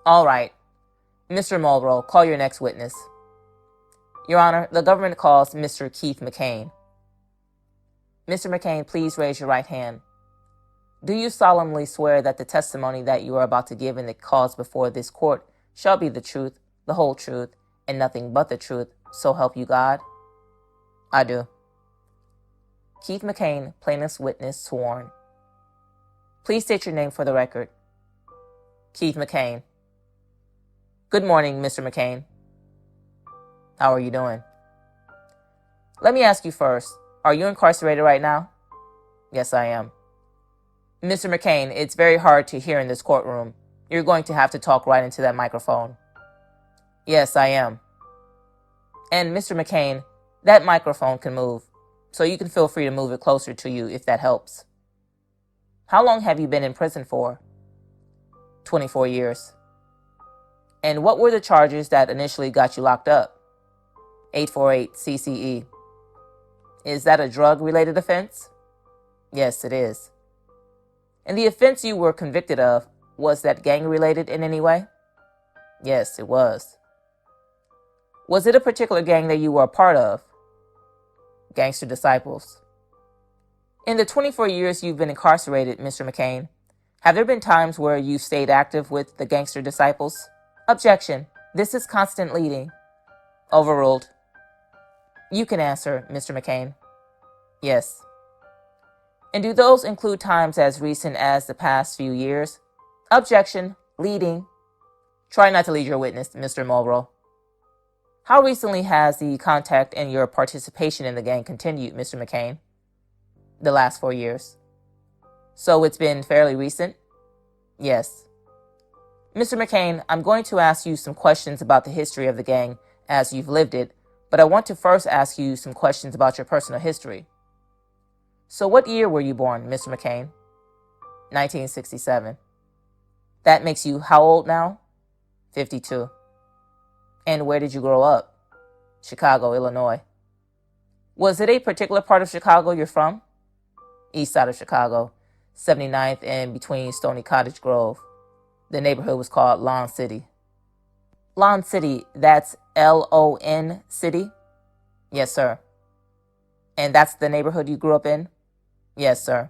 All right. Mr. Mulrow, call your next witness. Your Honor, the government calls Mr. Keith McCain. Mr. McCain, please raise your right hand. Do you solemnly swear that the testimony that you are about to give in the cause before this court shall be the truth, the whole truth, and nothing but the truth, so help you God? I do. Keith McCain, plaintiff's witness, sworn. Please state your name for the record. Keith McCain. Good morning, Mr. McCain. How are you doing? Let me ask you first, are you incarcerated right now? Yes, I am. Mr. McCain, it's very hard to hear in this courtroom. You're going to have to talk right into that microphone. Yes, I am. And Mr. McCain, that microphone can move, so you can feel free to move it closer to you if that helps. How long have you been in prison for? 24 years. And what were the charges that initially got you locked up? 848 CCE. Is that a drug-related offense? Yes, it is. And the offense you were convicted of, was that gang-related in any way? Yes, it was. Was it a particular gang that you were a part of? Gangster Disciples. In the 24 years you've been incarcerated, Mr. McCain, have there been times where you've stayed active with the Gangster Disciples? Objection. This is constant leading. Overruled. You can answer, Mr. McCain. Yes. And do those include times as recent as the past few years? Objection. Leading. Try not to lead your witness, Mr. Mulrow. How recently has the contact and your participation in the gang continued, Mr. McCain? The last 4 years. So it's been fairly recent? Yes. Mr. McCain, I'm going to ask you some questions about the history of the gang as you've lived it, but I want to first ask you some questions about your personal history. So what year were you born, Mr. McCain? 1967. That makes you how old now? 52. And where did you grow up? Chicago, Illinois. Was it a particular part of Chicago you're from? East side of Chicago, 79th and between Stony Cottage Grove. The neighborhood was called Lawn City. Lawn City, that's L-O-N City? Yes, sir. And that's the neighborhood you grew up in? Yes, sir.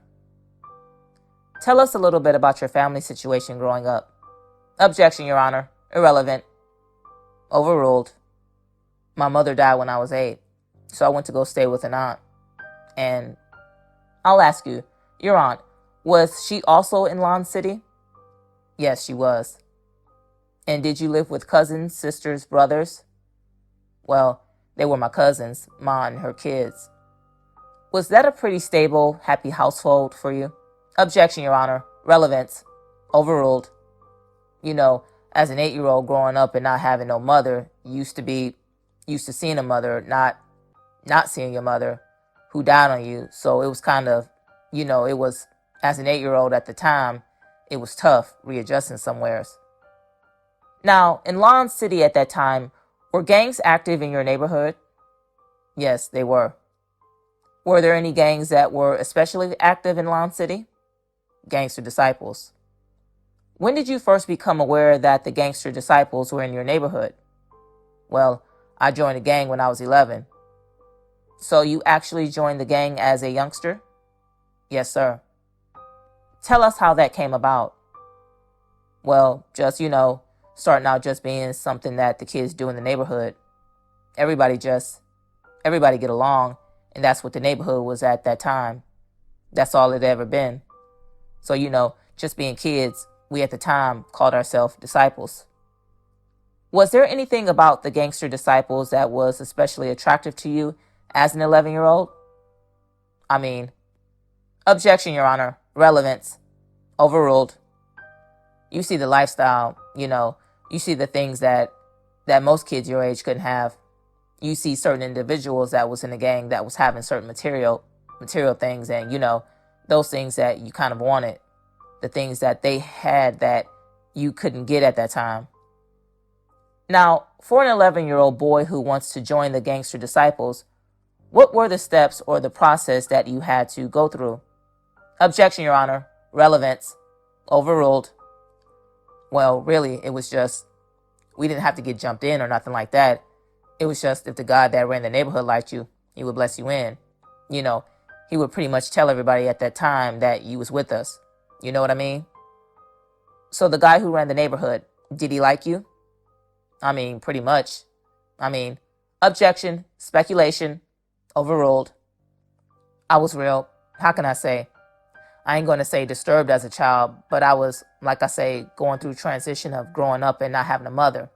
Tell us a little bit about your family situation growing up. Objection, Your Honor. Irrelevant. Overruled. My mother died when I was 8, so I went to go stay with an aunt. And I'll ask you, Your Aunt, was she also in Lawn City? Yes, she was. And did you live with cousins, sisters, brothers? Well, they were my cousins, Ma and her kids. Was that a pretty stable, happy household for you? Objection, Your Honor. Relevance. Overruled. You know, as an 8-year-old growing up and not having no mother, used to seeing a mother, not seeing your mother who died on you. So it was kind of, it was, as an 8-year-old at the time, it was tough readjusting somewheres. Now, in Lawn City at that time, were gangs active in your neighborhood? Yes, they were. Were there any gangs that were especially active in Lawn City? Gangster Disciples. When did you first become aware that the Gangster Disciples were in your neighborhood? Well, I joined a gang when I was 11. So you actually joined the gang as a youngster? Yes, sir. Tell us how that came about. Well, just, starting out just being something that the kids do in the neighborhood. Everybody get along, and that's what the neighborhood was at that time. That's all it ever been. So, just being kids, we at the time called ourselves disciples. Was there anything about the Gangster Disciples that was especially attractive to you as an 11-year-old? Objection, Your Honor. Relevance. Overruled. You see the lifestyle, you see the things that most kids your age couldn't have. You see certain individuals that was in the gang that was having certain material things, and, those things that you kind of wanted, the things that they had that you couldn't get at that time. Now, for an 11-year-old boy who wants to join the Gangster Disciples, what were the steps or the process that you had to go through? Objection, Your Honor. Relevance. Overruled. Well, really, it was just, we didn't have to get jumped in or nothing like that. It was just if the guy that ran the neighborhood liked you, he would bless you in. You know, he would pretty much tell everybody at that time that you was with us. You know what I mean? So the guy who ran the neighborhood, did he like you? I mean, pretty much. I mean, objection, speculation, overruled. I was real, how can I say? I ain't going to say disturbed as a child, but I was, like I say, going through transition of growing up and not having a mother.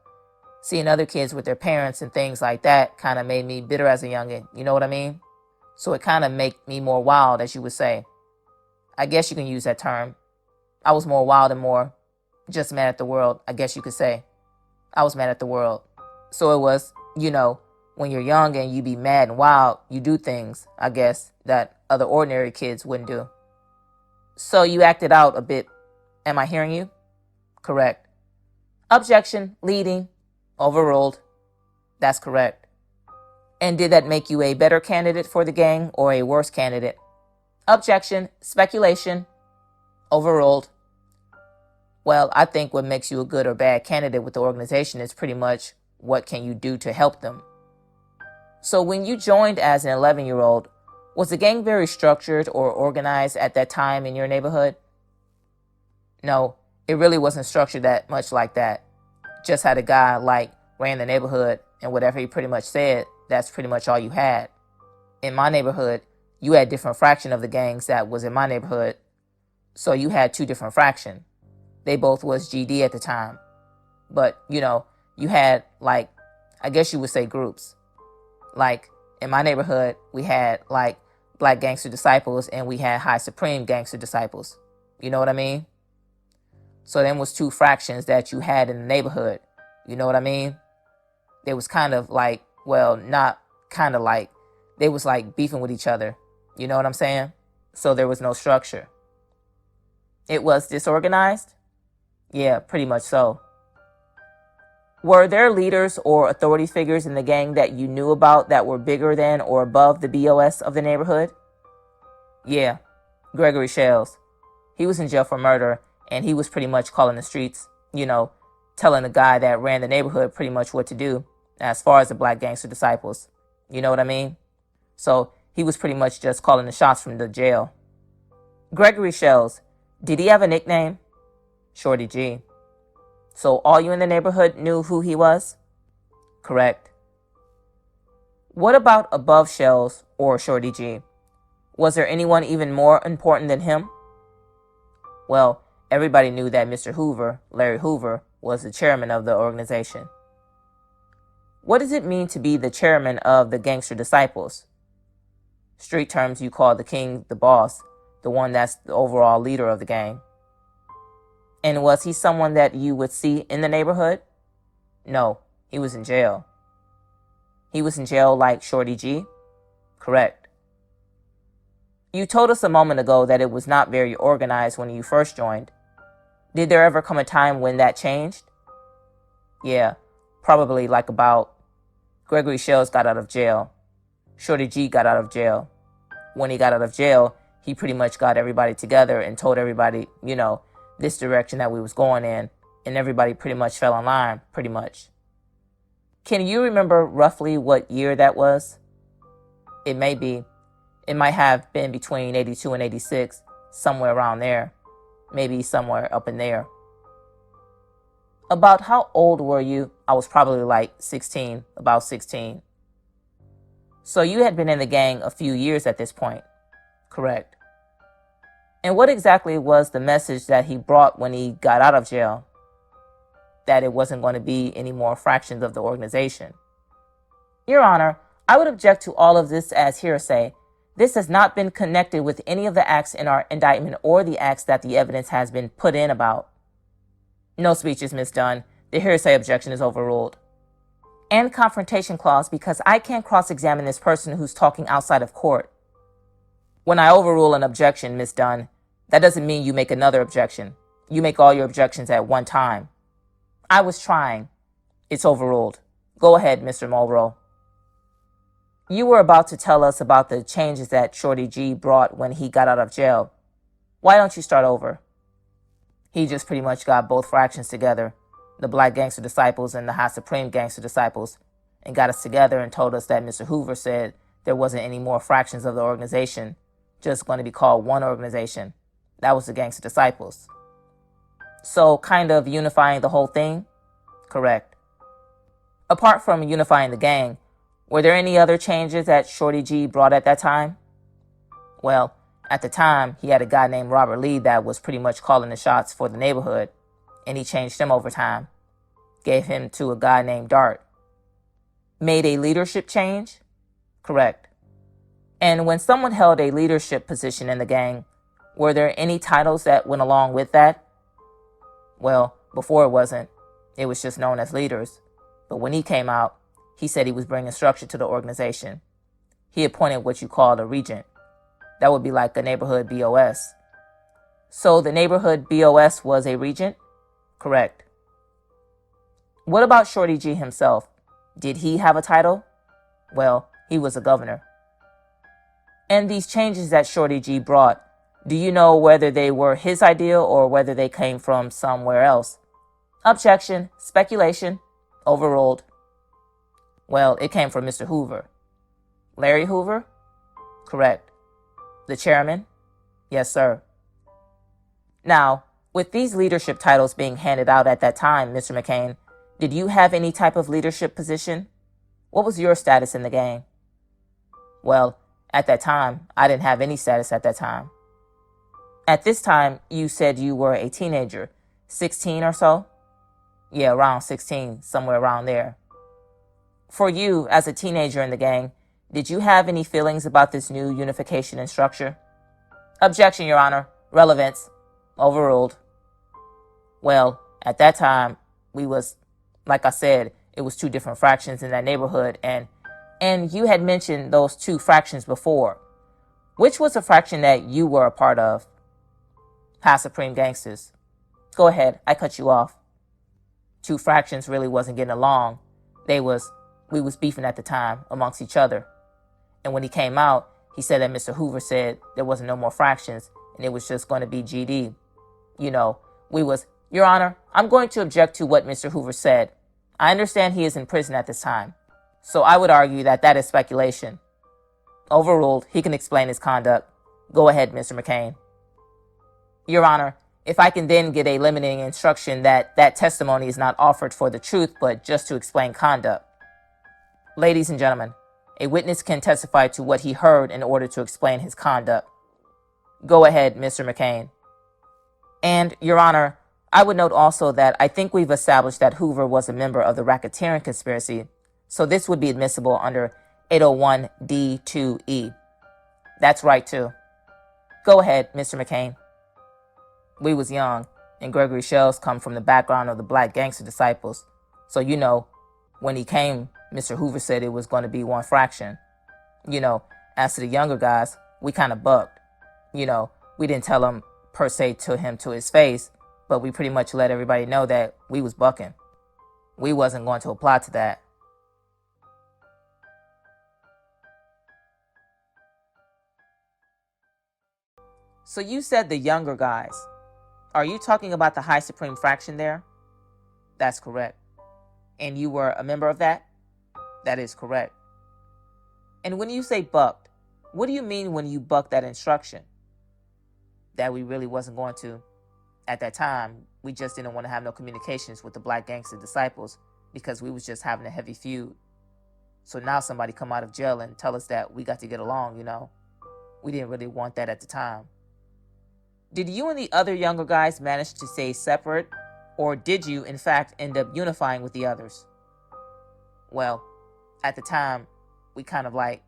Seeing other kids with their parents and things like that kind of made me bitter as a youngin', you know what I mean? So it kind of made me more wild, as you would say. I guess you can use that term. I was more wild and more just mad at the world, I guess you could say. I was mad at the world. So it was, when you're young and you be mad and wild, you do things, I guess, that other ordinary kids wouldn't do. So you acted out a bit. Am I hearing you? Correct. Objection, leading, overruled. That's correct. And did that make you a better candidate for the gang or a worse candidate? Objection, speculation, overruled. Well, I think what makes you a good or bad candidate with the organization is pretty much what can you do to help them. So when you joined as an 11-year-old, was the gang very structured or organized at that time in your neighborhood? No, it really wasn't structured that much like that. Just had a guy ran the neighborhood, and whatever he pretty much said, that's pretty much all you had. In my neighborhood, you had different fraction of the gangs that was in my neighborhood. So you had two different fractions. They both was GD at the time. But, you had I guess you would say groups. In my neighborhood, we had Black Gangster Disciples and we had High Supreme Gangster Disciples. You know what I mean? So them was two fractions that you had in the neighborhood. You know what I mean? They was kind of not kind of they was beefing with each other. You know what I'm saying? So there was no structure. It was disorganized? Yeah, pretty much so. Were there leaders or authority figures in the gang that you knew about that were bigger than or above the BOS of the neighborhood? Yeah, Gregory Shells. He was in jail for murder, and he was pretty much calling the streets, telling the guy that ran the neighborhood pretty much what to do as far as the Black Gangster Disciples. You know what I mean? So he was pretty much just calling the shots from the jail. Gregory Shells, did he have a nickname? Shorty G. So all you in the neighborhood knew who he was? Correct. What about above Shells or Shorty G? Was there anyone even more important than him? Well, everybody knew that Mr. Hoover, Larry Hoover, was the chairman of the organization. What does it mean to be the chairman of the Gangster Disciples? Street terms, you call the king the boss, the one that's the overall leader of the gang. And was he someone that you would see in the neighborhood? No, he was in jail. He was in jail like Shorty G? Correct. You told us a moment ago that it was not very organized when you first joined. Did there ever come a time when that changed? Yeah, probably about Gregory Shells got out of jail. Shorty G got out of jail. When he got out of jail, he pretty much got everybody together and told everybody, this direction that we was going in, and everybody pretty much fell in line, pretty much. Can you remember roughly what year that was? It may be. It might have been between 82 and 86, somewhere around there. Maybe somewhere up in there. About how old were you? I was probably 16, about 16. So you had been in the gang a few years at this point. Correct. And what exactly was the message that he brought when he got out of jail? That it wasn't going to be any more fractions of the organization. Your Honor, I would object to all of this as hearsay. This has not been connected with any of the acts in our indictment or the acts that the evidence has been put in about. No speeches, Ms. Dunn. The hearsay objection is overruled. And confrontation clause, because I can't cross-examine this person who's talking outside of court. When I overrule an objection, Ms. Dunn, that doesn't mean you make another objection. You make all your objections at one time. I was trying. It's overruled. Go ahead, Mr. Mulrow. You were about to tell us about the changes that Shorty G brought when he got out of jail. Why don't you start over? He just pretty much got both fractions together, the Black Gangster Disciples and the High Supreme Gangster Disciples, and got us together and told us that Mr. Hoover said there wasn't any more fractions of the organization, just going to be called one organization. That was the Gangster Disciples. So kind of unifying the whole thing? Correct. Apart from unifying the gang, were there any other changes that Shorty G brought at that time? Well, at the time, he had a guy named Robert Lee that was pretty much calling the shots for the neighborhood, and he changed him over time. Gave him to a guy named Dart. Made a leadership change? Correct. And when someone held a leadership position in the gang, were there any titles that went along with that? Well, before it wasn't. It was just known as leaders. But when he came out, he said he was bringing structure to the organization. He appointed what you called a regent. That would be like a neighborhood BOS. So the neighborhood BOS was a regent? Correct. What about Shorty G himself? Did he have a title? Well, he was a governor. And these changes that Shorty G brought, do you know whether they were his idea or whether they came from somewhere else? Objection, speculation, overruled. Well, it came from Mr. Hoover. Larry Hoover? Correct. The chairman? Yes, sir. Now, with these leadership titles being handed out at that time, Mr. McCain, did you have any type of leadership position? What was your status in the gang? Well, at that time, I didn't have any status at that time. At this time, you said you were a teenager, 16 or so? Yeah, around 16, somewhere around there. For you, as a teenager in the gang, did you have any feelings about this new unification and structure? Objection, Your Honor. Relevance. Overruled. Well, at that time, we was, like I said, it was two different fractions in that neighborhood, and you had mentioned those two fractions before. Which was the fraction that you were a part of? High Supreme Gangsters. Go ahead, I cut you off. Two fractions really wasn't getting along. We was beefing at the time amongst each other. And when he came out, he said that Mr. Hoover said there wasn't no more fractions and it was just going to be GD. You know, Your Honor, I'm going to object to what Mr. Hoover said. I understand he is in prison at this time. So I would argue that that is speculation. Overruled. He can explain his conduct. Go ahead, Mr. McCain. Your Honor, if I can then get a limiting instruction that testimony is not offered for the truth, but just to explain conduct. Ladies and gentlemen, a witness can testify to what he heard in order to explain his conduct. Go ahead, Mr. McCain. And, Your Honor, I would note also that I think we've established that Hoover was a member of the racketeering conspiracy, so this would be admissible under 801 D2E. That's right, too. Go ahead, Mr. McCain. We was young, and Gregory Shells come from the background of the Black Gangster Disciples. So, you know, when he came, Mr. Hoover said it was going to be one fraction. You know, as to the younger guys, we kind of bucked. You know, we didn't tell him per se to him to his face, but we pretty much let everybody know that we was bucking. We wasn't going to apply to that. So you said the younger guys. Are you talking about the High Supreme Fraction there? That's correct. And you were a member of that? That is correct. And when you say bucked, what do you mean when you bucked that instruction? That we really wasn't going to. At that time, we just didn't want to have no communications with the Black Gangster Disciples because we was just having a heavy feud. So now somebody come out of jail and tell us that we got to get along, you know. We didn't really want that at the time. Did you and the other younger guys manage to stay separate, or did you, in fact, end up unifying with the others? Well, at the time, we kind of like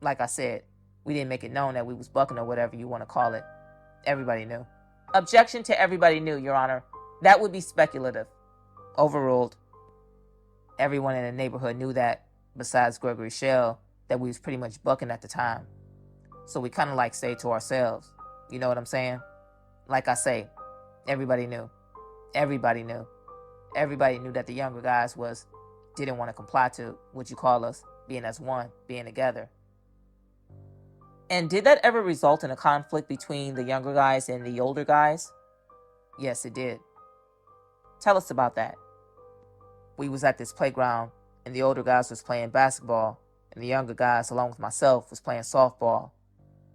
I said, we didn't make it known that we was bucking or whatever you want to call it. Everybody knew. Objection to everybody knew, Your Honor. That would be speculative. Overruled. Everyone in the neighborhood knew that, besides Gregory Shell, that we was pretty much bucking at the time. So we kind of like stayed to ourselves. You know what I'm saying? Like I say, everybody knew. Everybody knew. Everybody knew that the younger guys didn't want to comply to what you call us, being as one, being together. And did that ever result in a conflict between the younger guys and the older guys? Yes, it did. Tell us about that. We was at this playground, and the older guys was playing basketball, and the younger guys, along with myself, was playing softball.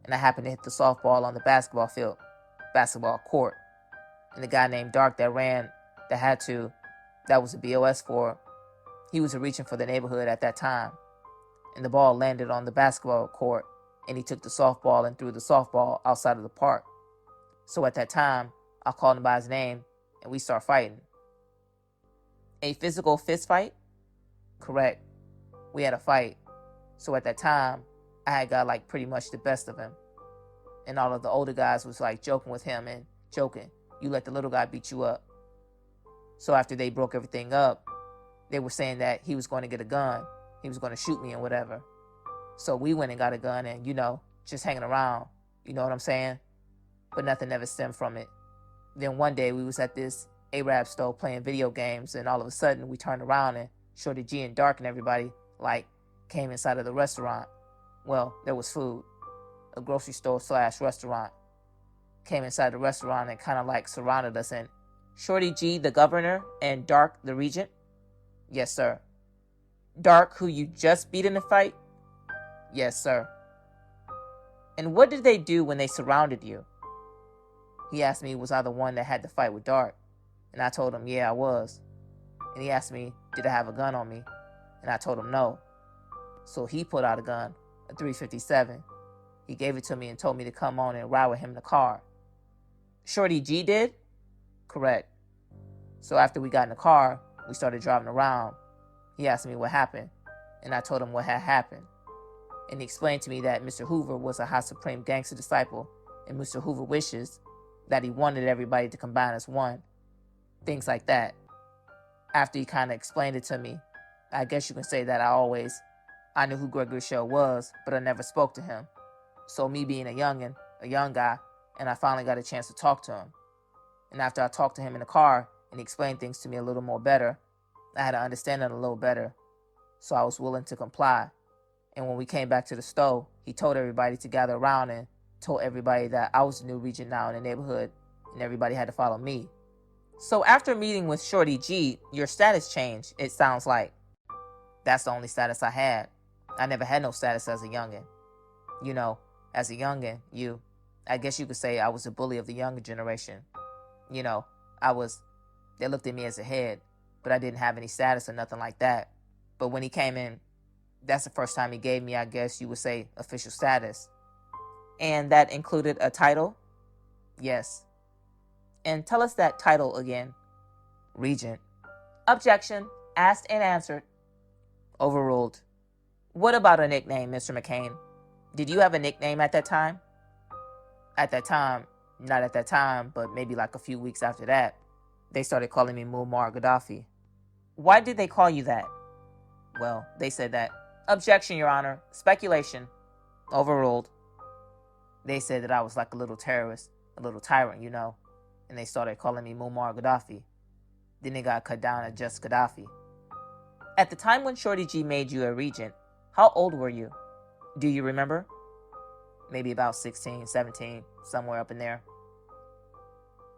And I happened to hit the softball on the basketball court. And the guy named Dark that was a BOS for, he was reaching for the neighborhood at that time. And the ball landed on the basketball court, and he took the softball and threw the softball outside of the park. So at that time, I called him by his name, and we start fighting. A physical fist fight? Correct. We had a fight. So at that time, I had got like pretty much the best of him. And all of the older guys was like joking with him and joking, you let the little guy beat you up. So after they broke everything up, they were saying that he was going to get a gun. He was going to shoot me and whatever. So we went and got a gun and, just hanging around. You know what I'm saying? But nothing ever stemmed from it. Then one day we was at this Arab store playing video games, and all of a sudden we turned around and Shorty G and Dark and everybody came inside of the restaurant. Well, there was food. A grocery store / restaurant. Came inside the restaurant and kind of surrounded us, and Shorty G, the governor, and Dark, the regent? Yes, sir. Dark, who you just beat in the fight? Yes, sir. And what did they do when they surrounded you? He asked me, was I the one that had the fight with Dark? And I told him, yeah, I was. And he asked me, did I have a gun on me? And I told him no. So he put out a gun, a .357. He gave it to me and told me to come on and ride with him in the car. Shorty G did? Correct. So after we got in the car, we started driving around. He asked me what happened, and I told him what had happened. And he explained to me that Mr. Hoover was a high supreme gangster disciple, and Mr. Hoover wishes that he wanted everybody to combine as one. Things like that. After he kind of explained it to me, I guess you can say that I knew who Gregory Shell was, but I never spoke to him. So me being a young guy, and I finally got a chance to talk to him. And after I talked to him in the car, and he explained things to me a little more better, I had to understand it a little better. So I was willing to comply. And when we came back to the store, he told everybody to gather around and told everybody that I was the new regent now in the neighborhood, and everybody had to follow me. So after meeting with Shorty G, your status changed, it sounds like. That's the only status I had. I never had no status as a youngin'. As a youngin', I guess you could say I was a bully of the younger generation. They looked at me as a head, but I didn't have any status or nothing like that. But when he came in, that's the first time he gave me, I guess you would say, official status. And that included a title? Yes. And tell us that title again. Regent. Objection. Asked and answered. Overruled. What about a nickname, Mr. McCain? Did you have a nickname at that time? At that time, not at that time, but maybe a few weeks after that, they started calling me Muammar Gaddafi. Why did they call you that? Well, they said that. Objection, Your Honor. Speculation. Overruled. They said that I was like a little terrorist, a little tyrant, and they started calling me Muammar Gaddafi. Then they got cut down to just Gaddafi. At the time when Shorty G made you a regent, how old were you? Do you remember? Maybe about 16, 17, somewhere up in there.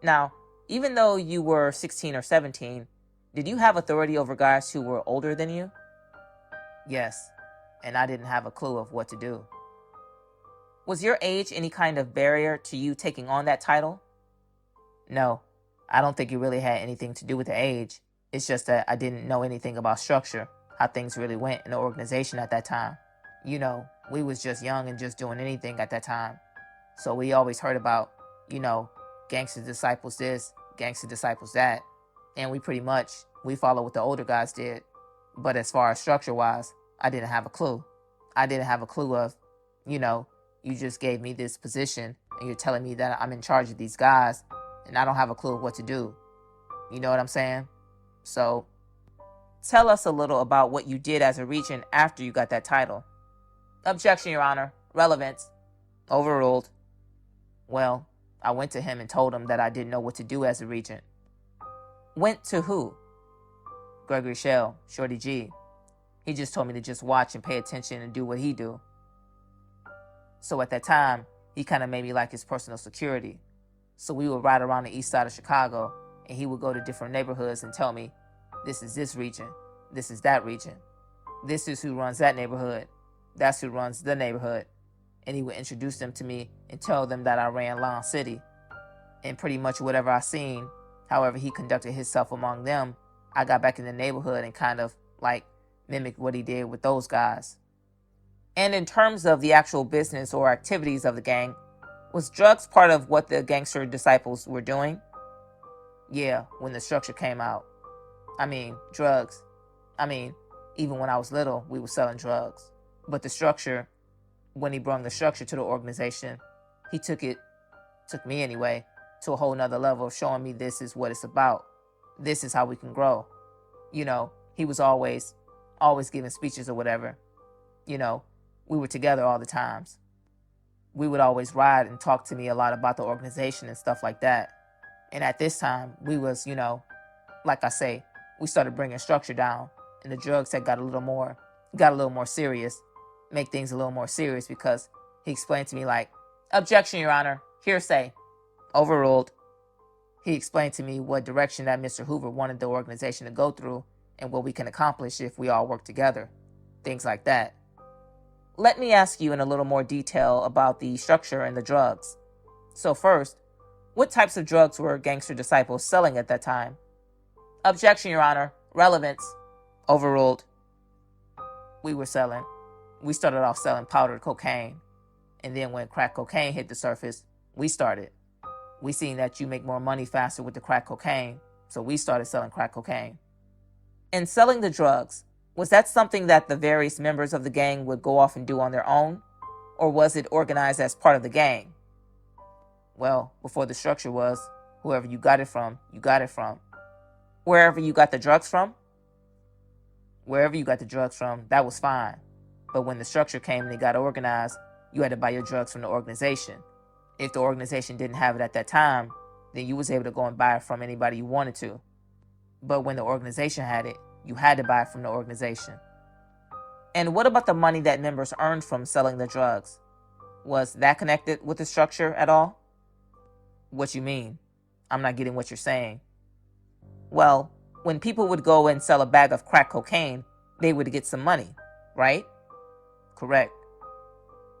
Now, even though you were 16 or 17, did you have authority over guys who were older than you? Yes, and I didn't have a clue of what to do. Was your age any kind of barrier to you taking on that title? No, I don't think it really had anything to do with the age. It's just that I didn't know anything about structure, how things really went in the organization at that time. We was just young and just doing anything at that time. So we always heard about, Gangster Disciples this, Gangster Disciples that. And we follow what the older guys did. But as far as structure-wise, I didn't have a clue. I didn't have a clue of, you just gave me this position and you're telling me that I'm in charge of these guys and I don't have a clue of what to do. You know what I'm saying? So tell us a little about what you did as a regent after you got that title. Objection, Your Honor. Relevance. Overruled. Well, I went to him and told him that I didn't know what to do as a regent. Went to who? Gregory Shell, Shorty G. He just told me to just watch and pay attention and do what he do. So at that time, he kind of made me like his personal security. So we would ride around the east side of Chicago, and he would go to different neighborhoods and tell me, this is this region, this is that region, this is who runs that neighborhood, that's who runs the neighborhood. And he would introduce them to me and tell them that I ran Lawn City. And pretty much whatever I seen, however he conducted himself among them, I got back in the neighborhood and kind of like mimicked what he did with those guys. And in terms of the actual business or activities of the gang, was drugs part of what the Gangster Disciples were doing? Yeah, when the structure came out. I mean, drugs. I mean, even when I was little, we were selling drugs. But the structure, when he brought the structure to the organization, he took me anyway, to a whole nother level of showing me this is what it's about. This is how we can grow. You know, he was always giving speeches or whatever. You know, we were together all the times. We would always ride and talk to me a lot about the organization and stuff like that. And at this time, we was, you know, like I say, we started bringing structure down, and the drugs had got a little more serious, make things a little more serious, because he explained to me like, objection, Your Honor, hearsay. Overruled. He explained to me what direction that Mr. Hoover wanted the organization to go through and what we can accomplish if we all work together. Things like that. Let me ask you in a little more detail about the structure and the drugs. So first, what types of drugs were Gangster Disciples selling at that time? Objection, Your Honor. Relevance. Overruled. We started off selling powdered cocaine. And then when crack cocaine hit the surface, we seen that you make more money faster with the crack cocaine, so we started selling crack cocaine. And selling the drugs, was that something that the various members of the gang would go off and do on their own? Or was it organized as part of the gang? Well, before the structure was, whoever you got it from, you got it from. Wherever you got the drugs from? Wherever you got the drugs from, that was fine. But when the structure came and it got organized, you had to buy your drugs from the organization. If the organization didn't have it at that time, then you was able to go and buy it from anybody you wanted to. But when the organization had it, you had to buy it from the organization. And what about the money that members earned from selling the drugs? Was that connected with the structure at all? What you mean? I'm not getting what you're saying. Well, when people would go and sell a bag of crack cocaine, they would get some money, right? Correct.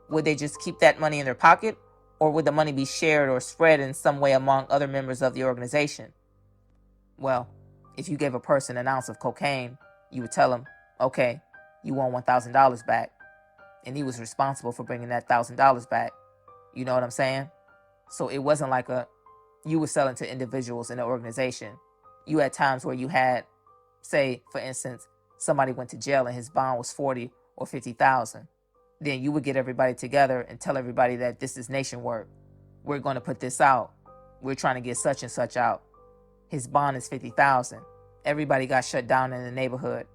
Would they just keep that money in their pocket, or would the money be shared or spread in some way among other members of the organization? Well, if you gave a person an ounce of cocaine, you would tell him, okay, you want $1,000 back. And he was responsible for bringing that $1,000 back. You know what I'm saying? So it wasn't like you were selling to individuals in the organization. You had times where you had, say, for instance, somebody went to jail and his bond was 40 or 50,000. Then you would get everybody together and tell everybody that this is nation work. We're going to put this out. We're trying to get such and such out. His bond is 50,000. Everybody got shut down in the neighborhood.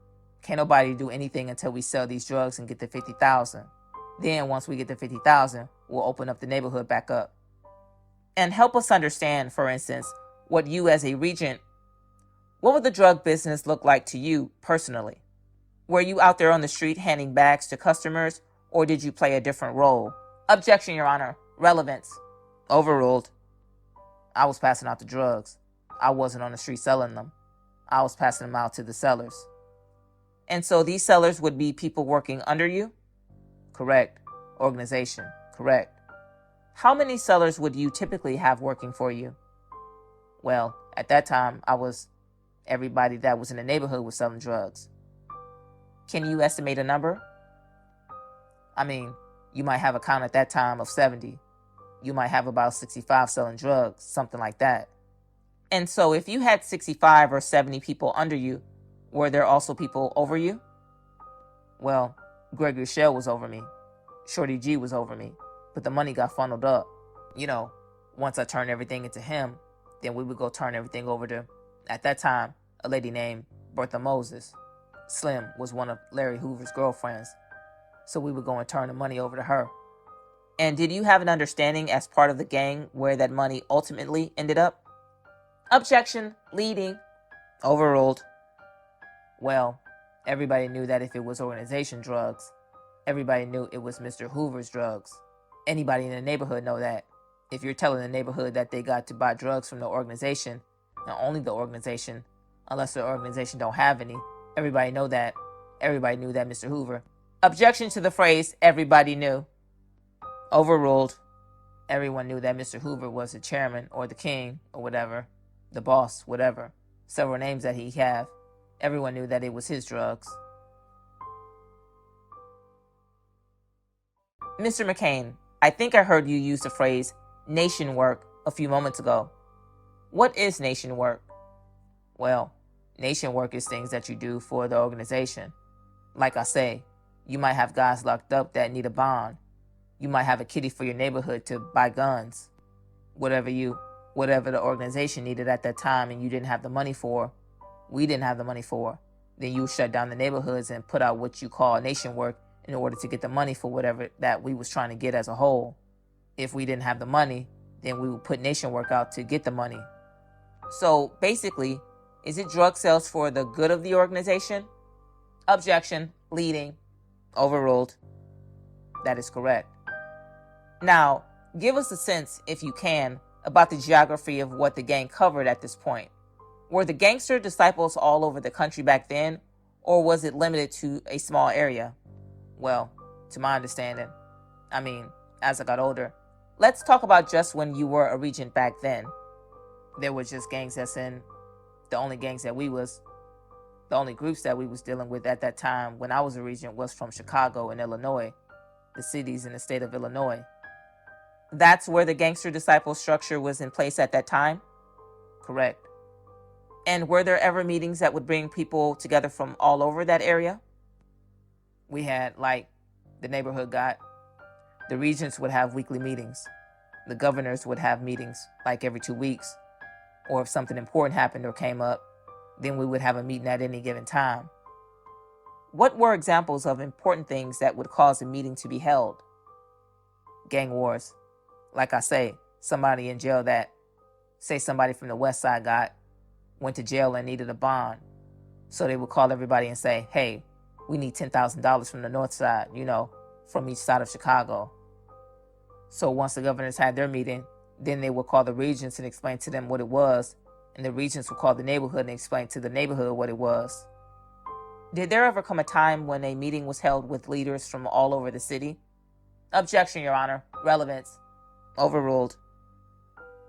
Can't nobody do anything until we sell these drugs and get the 50,000. Then once we get the 50,000, we'll open up the neighborhood back up. And help us understand, for instance, what you as a regent, what would the drug business look like to you personally? Were you out there on the street handing bags to customers, or did you play a different role? Objection, Your Honor. Relevance. Overruled. I was passing out the drugs. I wasn't on the street selling them. I was passing them out to the sellers. And so these sellers would be people working under you? Correct. Organization. Correct. How many sellers would you typically have working for you? Well, at that time, everybody that was in the neighborhood was selling drugs. Can you estimate a number? I mean, you might have a count at that time of 70. You might have about 65 selling drugs, something like that. And so if you had 65 or 70 people under you, were there also people over you? Well, Gregory Shell was over me. Shorty G was over me. But the money got funneled up. You know, once I turned everything into him, then we would go turn everything over to, at that time, a lady named Bertha Moses. Slim was one of Larry Hoover's girlfriends. So we would go and turn the money over to her. And did you have an understanding as part of the gang where that money ultimately ended up? Objection. Leading. Overruled. Well, everybody knew that if it was organization drugs, everybody knew it was Mr. Hoover's drugs. Anybody in the neighborhood know that. If you're telling the neighborhood that they got to buy drugs from the organization, and only the organization, unless the organization don't have any, everybody knew that Mr. Hoover. Objection to the phrase, everybody knew. Overruled. Everyone knew that Mr. Hoover was the chairman or the king or whatever, the boss, whatever. Several names that he have. Everyone knew that it was his drugs. Mr. McCain, I think I heard you use the phrase nation work a few moments ago. What is nation work? Well, nation work is things that you do for the organization. Like I say, you might have guys locked up that need a bond. You might have a kitty for your neighborhood to buy guns. Whatever the organization needed at that time and you didn't have the money for, we didn't have the money for, then you shut down the neighborhoods and put out what you call nation work in order to get the money for whatever that we was trying to get as a whole. If we didn't have the money, then we would put nation work out to get the money. So basically, is it drug sales for the good of the organization? Objection, leading, overruled. That is correct. Now, give us a sense, if you can, about the geography of what the gang covered at this point. Were the Gangster Disciples all over the country back then, or was it limited to a small area? Well, to my understanding, as I got older, let's talk about just when you were a regent back then. There were just gangs the only groups that we was dealing with at that time when I was a regent was from Chicago and Illinois, the cities in the state of Illinois. That's where the Gangster Disciples structure was in place at that time? Correct. And were there ever meetings that would bring people together from all over that area? We had, the neighborhood the regents would have weekly meetings. The governors would have meetings, every 2 weeks. Or if something important happened or came up, then we would have a meeting at any given time. What were examples of important things that would cause a meeting to be held? Gang wars. Like I say, somebody in jail somebody from the west side went to jail and needed a bond. So they would call everybody and say, hey, we need $10,000 from the north side, from each side of Chicago. So once the governors had their meeting, then they would call the regents and explain to them what it was, and the regents would call the neighborhood and explain to the neighborhood what it was. Did there ever come a time when a meeting was held with leaders from all over the city? Objection, Your Honor. Relevance. Overruled.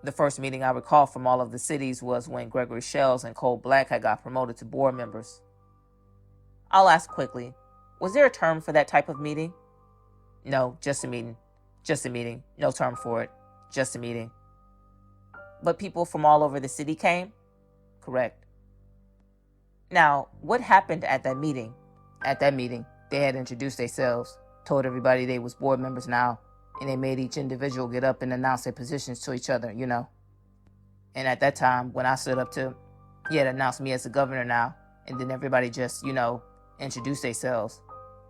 The first meeting I recall from all of the cities was when Gregory Shells and Cole Black had got promoted to board members. I'll ask quickly, was there a term for that type of meeting? No, just a meeting. Just a meeting. No term for it. Just a meeting. But people from all over the city came? Correct. Now, what happened at that meeting? At that meeting, they had introduced themselves, told everybody they was board members now, and they made each individual get up and announce their positions to each other, And at that time, when I stood up he had announced me as the governor now, and then everybody just, introduced themselves.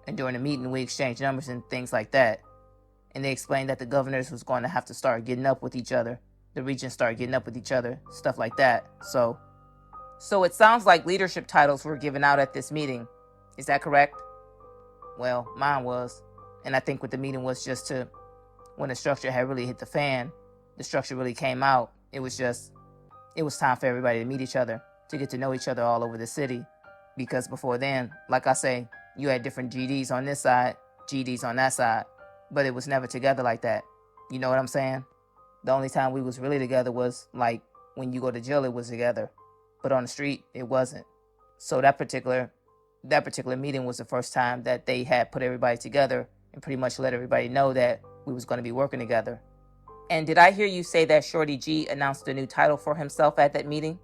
And during the meeting, we exchanged numbers and things like that. And they explained that the governors was going to have to start getting up with each other. The regents started getting up with each other, stuff like that. So it sounds like leadership titles were given out at this meeting. Is that correct? Well, mine was. And I think what the meeting was just when the structure had really hit the fan, the structure really came out. It was time for everybody to meet each other, to get to know each other all over the city. Because before then, like I say, you had different GDs on this side, GDs on that side, but it was never together like that. You know what I'm saying? The only time we was really together was when you go to jail, it was together, but on the street, it wasn't. So that particular meeting was the first time that they had put everybody together and pretty much let everybody know that we was going to be working together. And did I hear you say that Shorty G announced a new title for himself at that meeting?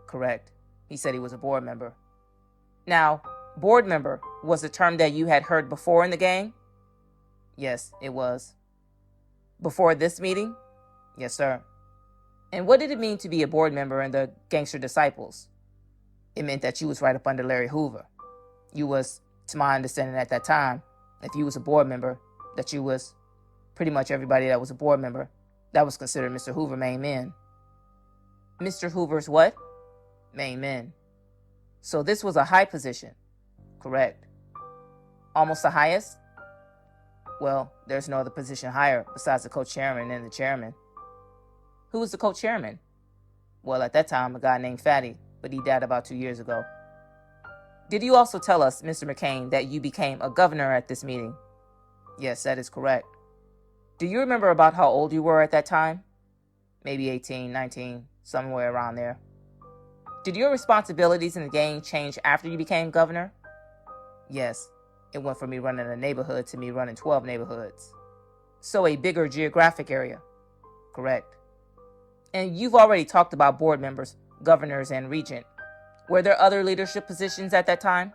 Correct. He said he was a board member. Now, board member was a term that you had heard before in the gang? Yes, it was. Before this meeting? Yes, sir. And what did it mean to be a board member in the Gangster Disciples? It meant that you was right up under Larry Hoover. You was, to my understanding at that time, if you was a board member, that you was pretty much everybody that was a board member, that was considered Mr. Hoover main men. Mr. Hoover's what? Main men. So this was a high position. Correct. Almost the highest? Well, there's no other position higher besides the co-chairman and the chairman. Who was the co-chairman? Well, at that time, a guy named Fatty, but he died about 2 years ago. Did you also tell us, Mr. McCain, that you became a governor at this meeting? Yes, that is correct. Do you remember about how old you were at that time? Maybe 18, 19, somewhere around there. Did your responsibilities in the gang change after you became governor? Yes, it went from me running a neighborhood to me running 12 neighborhoods. So a bigger geographic area. Correct. And you've already talked about board members, governors, and regent. Were there other leadership positions at that time?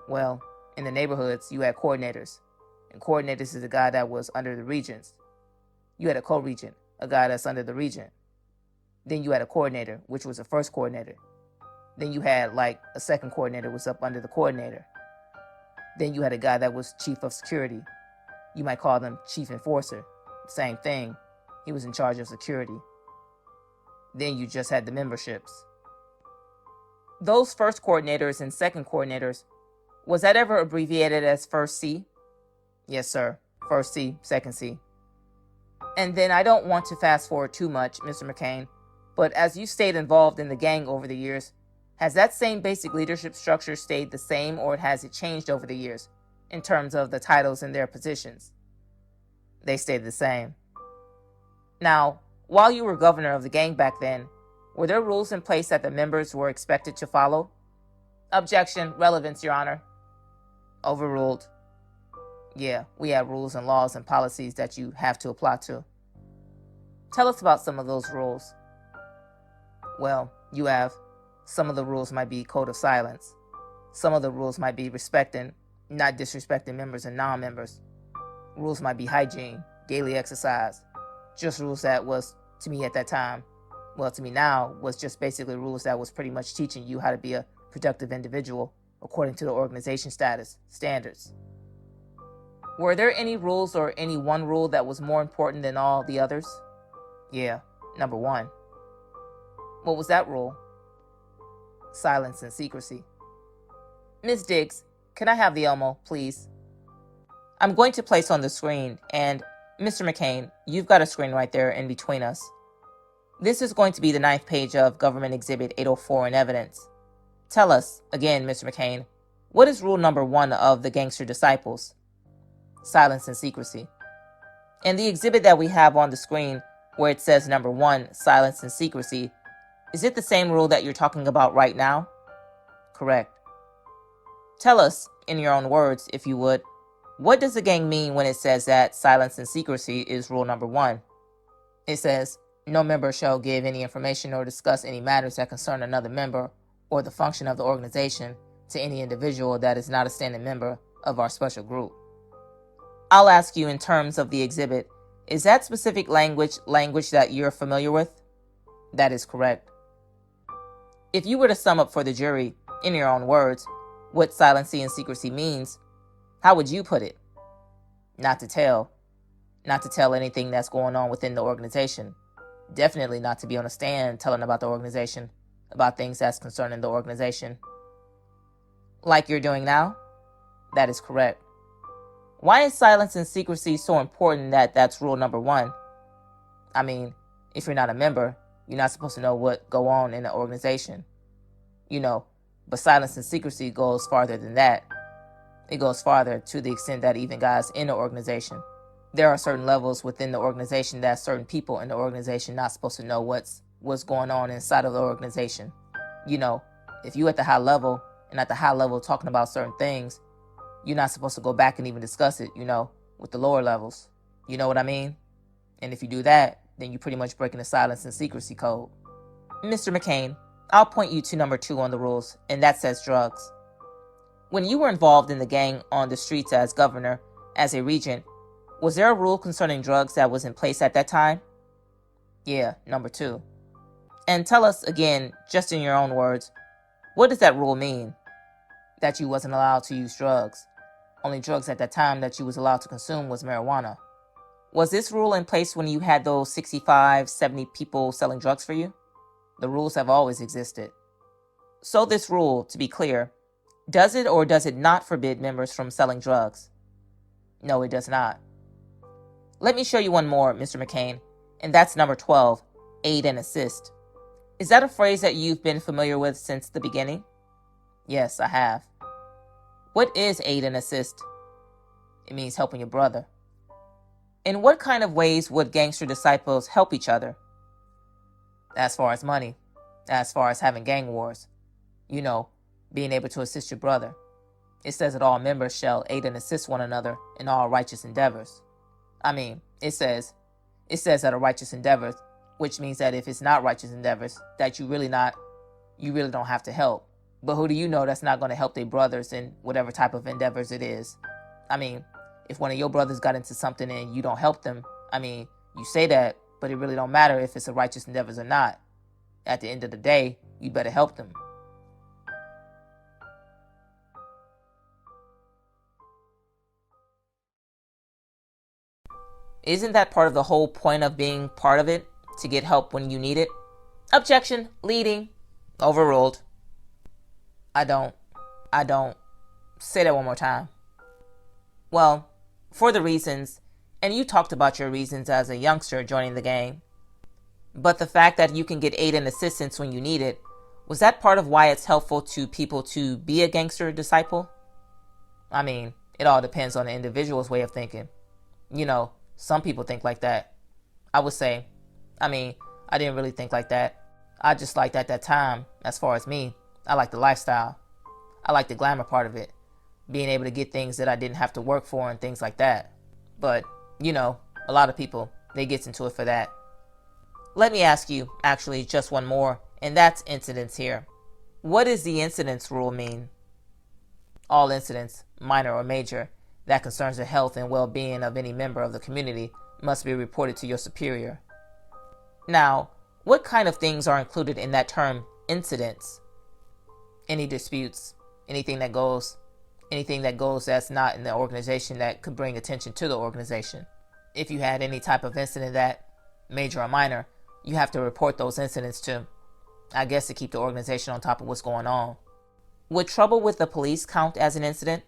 Well, in the neighborhoods, you had coordinators. And coordinators is a guy that was under the regents. You had a co-regent, a guy that's under the regent. Then you had a coordinator, which was the first coordinator. Then you had like a second coordinator was up under the coordinator. Then you had a guy that was chief of security. You might call them chief enforcer. Same thing. He was in charge of security. Then you just had the memberships. Those first coordinators and second coordinators, was that ever abbreviated as First C? Yes, sir. First C, Second C. And then I don't want to fast forward too much, Mr. McCain, but as you stayed involved in the gang over the years, has that same basic leadership structure stayed the same, or has it changed over the years in terms of the titles and their positions? They stayed the same. Now, while you were governor of the gang back then, were there rules in place that the members were expected to follow? Objection, relevance, Your Honor. Overruled. Yeah, we have rules and laws and policies that you have to apply to. Tell us about some of those rules. Well, you have some of the rules might be code of silence. Some of the rules might be respecting, not disrespecting members and non-members. Rules might be hygiene, daily exercise. Just rules that was, to me at that time, well, to me now, was just basically rules that was pretty much teaching you how to be a productive individual according to the organization status, standards. Were there any rules or any one rule that was more important than all the others? Yeah, number 1. What was that rule? Silence and secrecy. Ms. Diggs, can I have the Elmo, please? I'm going to place on the screen, and Mr. McCain, you've got a screen right there in between us. This is going to be the 9th page of Government Exhibit 804 in evidence. Tell us, again, Mr. McCain, what is rule number 1 of the Gangster Disciples? Silence and secrecy. And the exhibit that we have on the screen where it says number 1, silence and secrecy, is it the same rule that you're talking about right now? Correct. Tell us, in your own words, if you would, what does the gang mean when it says that silence and secrecy is rule number 1? It says, no member shall give any information or discuss any matters that concern another member or the function of the organization to any individual that is not a standing member of our special group. I'll ask you in terms of the exhibit, is that specific language that you're familiar with? That is correct. If you were to sum up for the jury, in your own words, what silence and secrecy means, how would you put it? Not to tell. Not to tell anything that's going on within the organization. Definitely not to be on a stand telling about the organization, about things that's concerning the organization. Like you're doing now? That is correct. Why is silence and secrecy so important that that's rule number 1? I mean, if you're not a member, you're not supposed to know what go on in the organization. You know, but silence and secrecy goes farther than that. It goes farther to the extent that even guys in the organization, there are certain levels within the organization that certain people in the organization not supposed to know what's going on inside of the organization. You know, if you at the high level and at the high level talking about certain things, you're not supposed to go back and even discuss it, you know, with the lower levels. You know what I mean? And if you do that, then you're pretty much breaking the silence and secrecy code. Mr. McCain, I'll point you to number 2 on the rules, and that says drugs. When you were involved in the gang on the streets as governor, as a regent, was there a rule concerning drugs that was in place at that time? Yeah, number 2. And tell us again, just in your own words, what does that rule mean? That you wasn't allowed to use drugs. Only drugs at that time that you was allowed to consume was marijuana. Was this rule in place when you had those 65, 70 people selling drugs for you? The rules have always existed. So this rule, to be clear, does it or does it not forbid members from selling drugs? No, it does not. Let me show you one more, Mr. McCain, and that's number 12, aid and assist. Is that a phrase that you've been familiar with since the beginning? Yes, I have. What is aid and assist? It means helping your brother. In what kind of ways would gangster disciples help each other? As far as money, as far as having gang wars, being able to assist your brother. It says that all members shall aid and assist one another in all righteous endeavors. It says that a righteous endeavor, which means that if it's not righteous endeavors, that you really don't have to help. But who do you know that's not going to help their brothers in whatever type of endeavors it is? If one of your brothers got into something and you don't help them, you say that, but it really don't matter if it's a righteous endeavors or not. At the end of the day, you better help them. Isn't that part of the whole point of being part of it? To get help when you need it? Objection. Leading. Overruled. I don't. Say that one more time. Well, for the reasons, and you talked about your reasons as a youngster joining the gang, but the fact that you can get aid and assistance when you need it, was that part of why it's helpful to people to be a gangster disciple? It all depends on the individual's way of thinking. Some people think like that. I would say, I didn't really think like that. I just liked at that time, as far as me, I liked the lifestyle. I liked the glamour part of it. Being able to get things that I didn't have to work for and things like that. But, a lot of people, they get into it for that. Let me ask you, actually, just one more, and that's incidents here. What does the incidents rule mean? All incidents, minor or major, that concerns the health and well-being of any member of the community must be reported to your superior. Now, what kind of things are included in that term, incidents? Any disputes, anything that goes that's not in the organization that could bring attention to the organization. If you had any type of incident that, major or minor, you have to report those incidents to, I guess, to keep the organization on top of what's going on. Would trouble with the police count as an incident?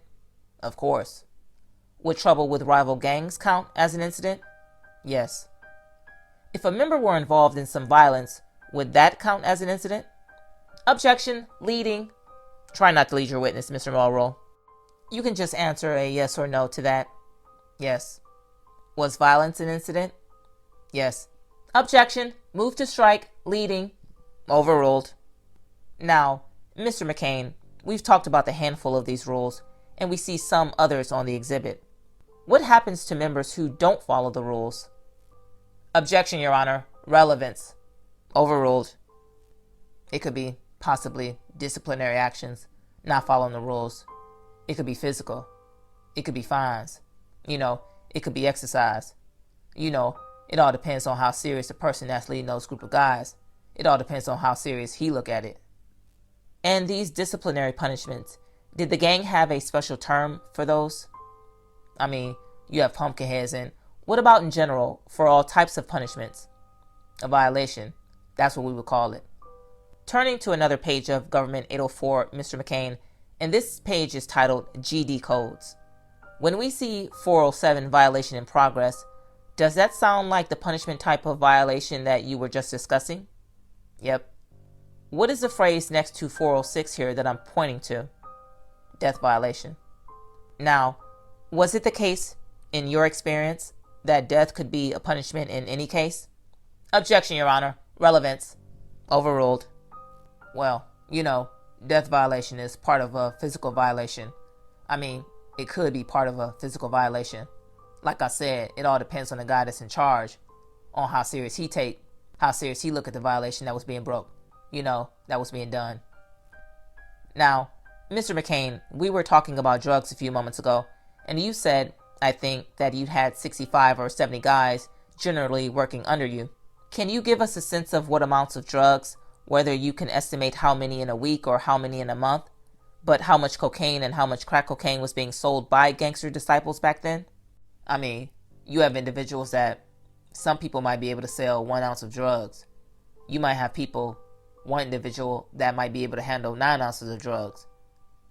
Of course. Would trouble with rival gangs count as an incident? Yes. If a member were involved in some violence, would that count as an incident? Objection. Leading. Try not to lead your witness, Mr. Mulrow. You can just answer a yes or no to that. Yes. Was violence an incident? Yes. Objection. Move to strike. Leading. Overruled. Now, Mr. McCain, we've talked about the handful of these rules, and we see some others on the exhibit. What happens to members who don't follow the rules? Objection, Your Honor. Relevance. Overruled. It could be possibly disciplinary actions, not following the rules. It could be physical. It could be fines. It could be exercise. It all depends on how serious the person that's leading those group of guys. It all depends on how serious he look at it. And these disciplinary punishments, did the gang have a special term for those? You have pumpkin heads, and what about in general for all types of punishments? A violation. That's what we would call it. Turning to another page of Government 804, Mr. McCain, and this page is titled GD Codes. When we see 407 violation in progress, does that sound like the punishment type of violation that you were just discussing? Yep. What is the phrase next to 406 here that I'm pointing to? Death violation. Now, was it the case, in your experience, that death could be a punishment in any case? Objection, Your Honor. Relevance. Overruled. Well, death violation is part of a physical violation. It could be part of a physical violation. Like I said, it all depends on the guy that's in charge, on how serious he look at the violation that was being broke, that was being done. Now, Mr. McCain, we were talking about drugs a few moments ago, and you said, I think, that you had 65 or 70 guys generally working under you. Can you give us a sense of what amounts of drugs, whether you can estimate how many in a week or how many in a month, but how much cocaine and how much crack cocaine was being sold by gangster disciples back then? You have individuals that some people might be able to sell 1 ounce of drugs. You might have one individual that might be able to handle 9 ounces of drugs.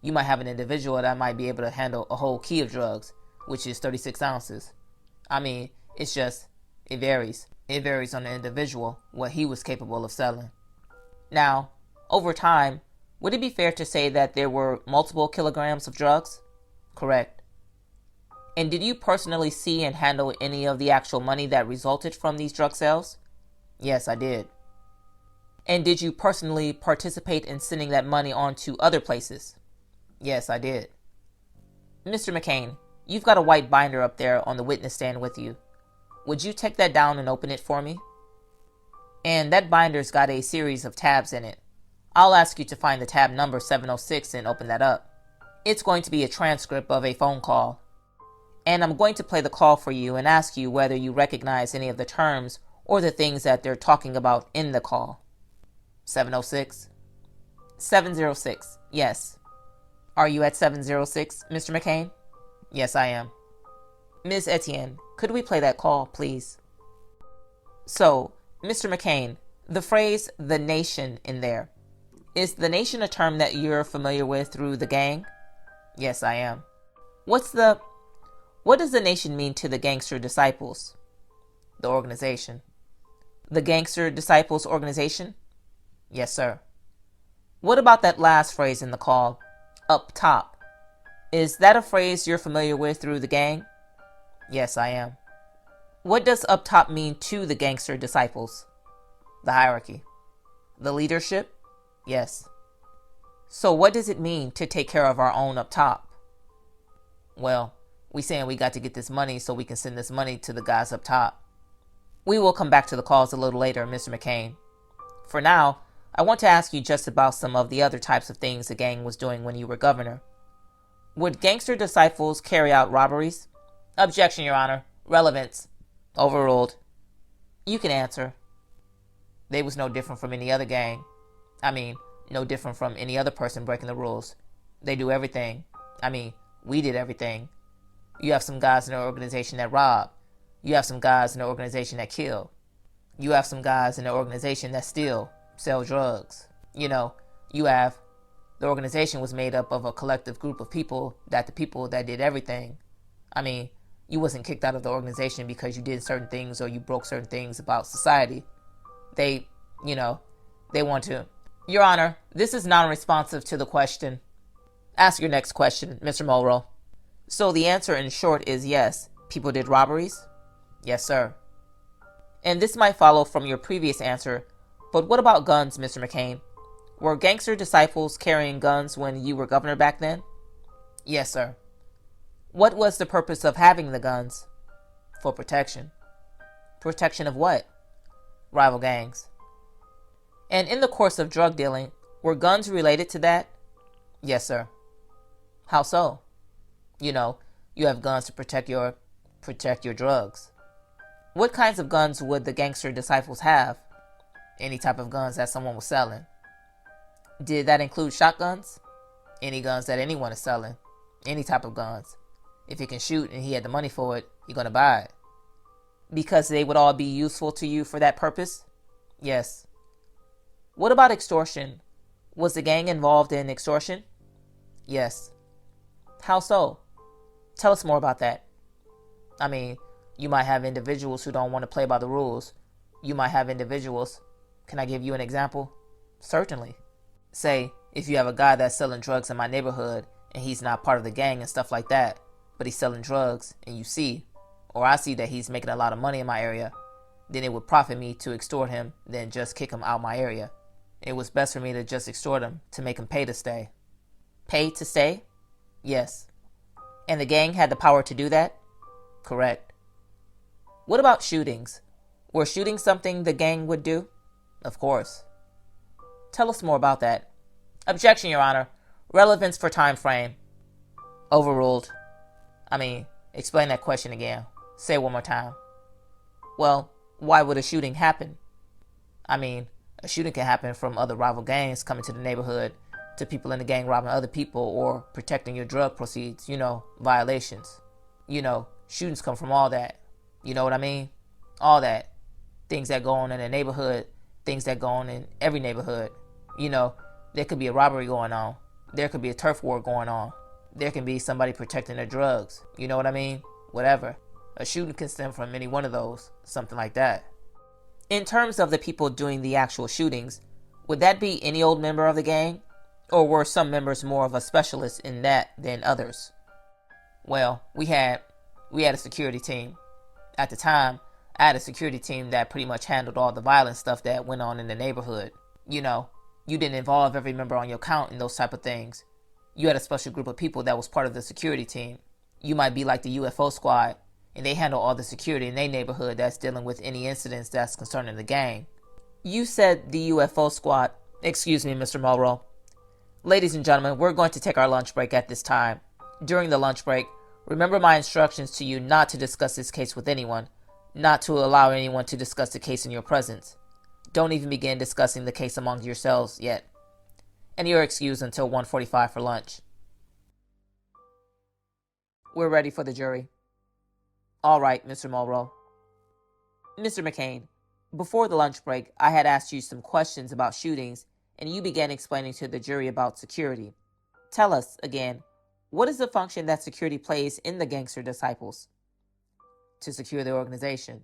You might have an individual that might be able to handle a whole key of drugs. which is 36 ounces. I mean, it's just, it varies. It varies on the individual, what he was capable of selling. Now, over time, would it be fair to say that there were multiple kilograms of drugs? Correct. And did you personally see and handle any of the actual money that resulted from these drug sales? Yes, I did. And did you personally participate in sending that money on to other places? Yes, I did. Mr. McCain, you've got a white binder up there on the witness stand with you. Would you take that down and open it for me? And that binder's got a series of tabs in it. I'll ask you to find the tab number 706 and open that up. It's going to be a transcript of a phone call. And I'm going to play the call for you and ask you whether you recognize any of the terms or the things that they're talking about in the call. 706? 706, yes. Are you at 706, Mr. McCain? Yes, I am. Ms. Etienne, could we play that call, please? So, Mr. McCain, the phrase, the nation, in there. Is the nation a term that you're familiar with through the gang? Yes, I am. What does the nation mean to the Gangster Disciples? The organization. The Gangster Disciples organization? Yes, sir. What about that last phrase in the call, up top? Is that a phrase you're familiar with through the gang? Yes, I am. What does up top mean to the Gangster Disciples? The hierarchy. The leadership? Yes. So what does it mean to take care of our own up top? Well, we saying we got to get this money so we can send this money to the guys up top. We will come back to the calls a little later, Mr. McCain. For now, I want to ask you just about some of the other types of things the gang was doing when you were governor. Would Gangster Disciples carry out robberies? Objection, Your Honor. Relevance. Overruled. You can answer. They was no different from any other gang. I mean, no different from any other person breaking the rules. They do everything. I mean, we did everything. You have some guys in the organization that rob. You have some guys in the organization that kill. You have some guys in the organization that steal, sell drugs. You know, the organization was made up of a collective group of people that did everything. I mean, you wasn't kicked out of the organization because you did certain things or you broke certain things about society. They want to. Your Honor, this is non-responsive to the question. Ask your next question, Mr. Mulrow. So the answer in short is yes. People did robberies? Yes, sir. And this might follow from your previous answer, but what about guns, Mr. McCain? Were Gangster Disciples carrying guns when you were governor back then? Yes, sir. What was the purpose of having the guns? For protection. Protection of what? Rival gangs. And in the course of drug dealing, were guns related to that? Yes, sir. How so? You have guns to protect your drugs. What kinds of guns would the Gangster Disciples have? Any type of guns that someone was selling. Did that include shotguns? Any guns that anyone is selling. Any type of guns. If he can shoot and he had the money for it, you're going to buy it. Because they would all be useful to you for that purpose? Yes. What about extortion? Was the gang involved in extortion? Yes. How so? Tell us more about that. I mean, you might have individuals who don't want to play by the rules. You might have individuals. Can I give you an example? Certainly. Say, if you have a guy that's selling drugs in my neighborhood and he's not part of the gang and stuff like that, but he's selling drugs and you see, or I see that he's making a lot of money in my area, then it would profit me to extort him than just kick him out my area. It was best for me to just extort him to make him pay to stay. Pay to stay? Yes. And the gang had the power to do that? Correct. What about shootings? Were shootings something the gang would do? Of course. Tell us more about that. Objection, Your Honor. Relevance for time frame. Overruled. Explain that question again. Say it one more time. Well, why would a shooting happen? A shooting can happen from other rival gangs coming to the neighborhood, to people in the gang robbing other people or protecting your drug proceeds, violations. Shootings come from all that. You know what I mean? All that. Things that go on in the neighborhood, things that go on in every neighborhood. There could be a robbery going on. There could be a turf war going on. There can be somebody protecting their drugs. You know what I mean? Whatever. A shooting can stem from any one of those. Something like that. In terms of the people doing the actual shootings, would that be any old member of the gang? Or were some members more of a specialist in that than others? Well, we had a security team. At the time, I had a security team that pretty much handled all the violent stuff that went on in the neighborhood. You know, you didn't involve every member on your count in those type of things. You had a special group of people that was part of the security team. You might be like the UFO squad, and they handle all the security in their neighborhood that's dealing with any incidents that's concerning the gang. You said the UFO squad. Excuse me, Mr. Mulrow. Ladies and gentlemen, we're going to take our lunch break at this time. During the lunch break, remember my instructions to you not to discuss this case with anyone, not to allow anyone to discuss the case in your presence. Don't even begin discussing the case among yourselves yet. And you're excused until 1:45 for lunch. We're ready for the jury. All right, Mr. Mulrow. Mr. McCain, before the lunch break, I had asked you some questions about shootings, and you began explaining to the jury about security. Tell us, again, what is the function that security plays in the Gangster Disciples? To secure the organization.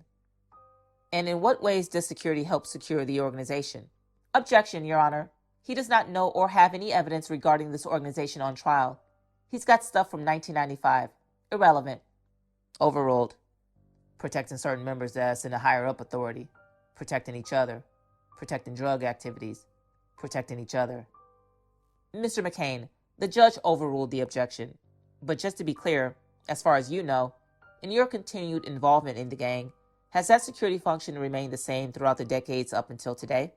And in what ways does security help secure the organization? Objection, Your Honor. He does not know or have any evidence regarding this organization on trial. He's got stuff from 1995. Irrelevant. Overruled. Protecting certain members that's in a higher up authority. Protecting each other. Protecting drug activities. Protecting each other. Mr. McCain, the judge overruled the objection. But just to be clear, as far as you know, in your continued involvement in the gang, has that security function remained the same throughout the decades up until today?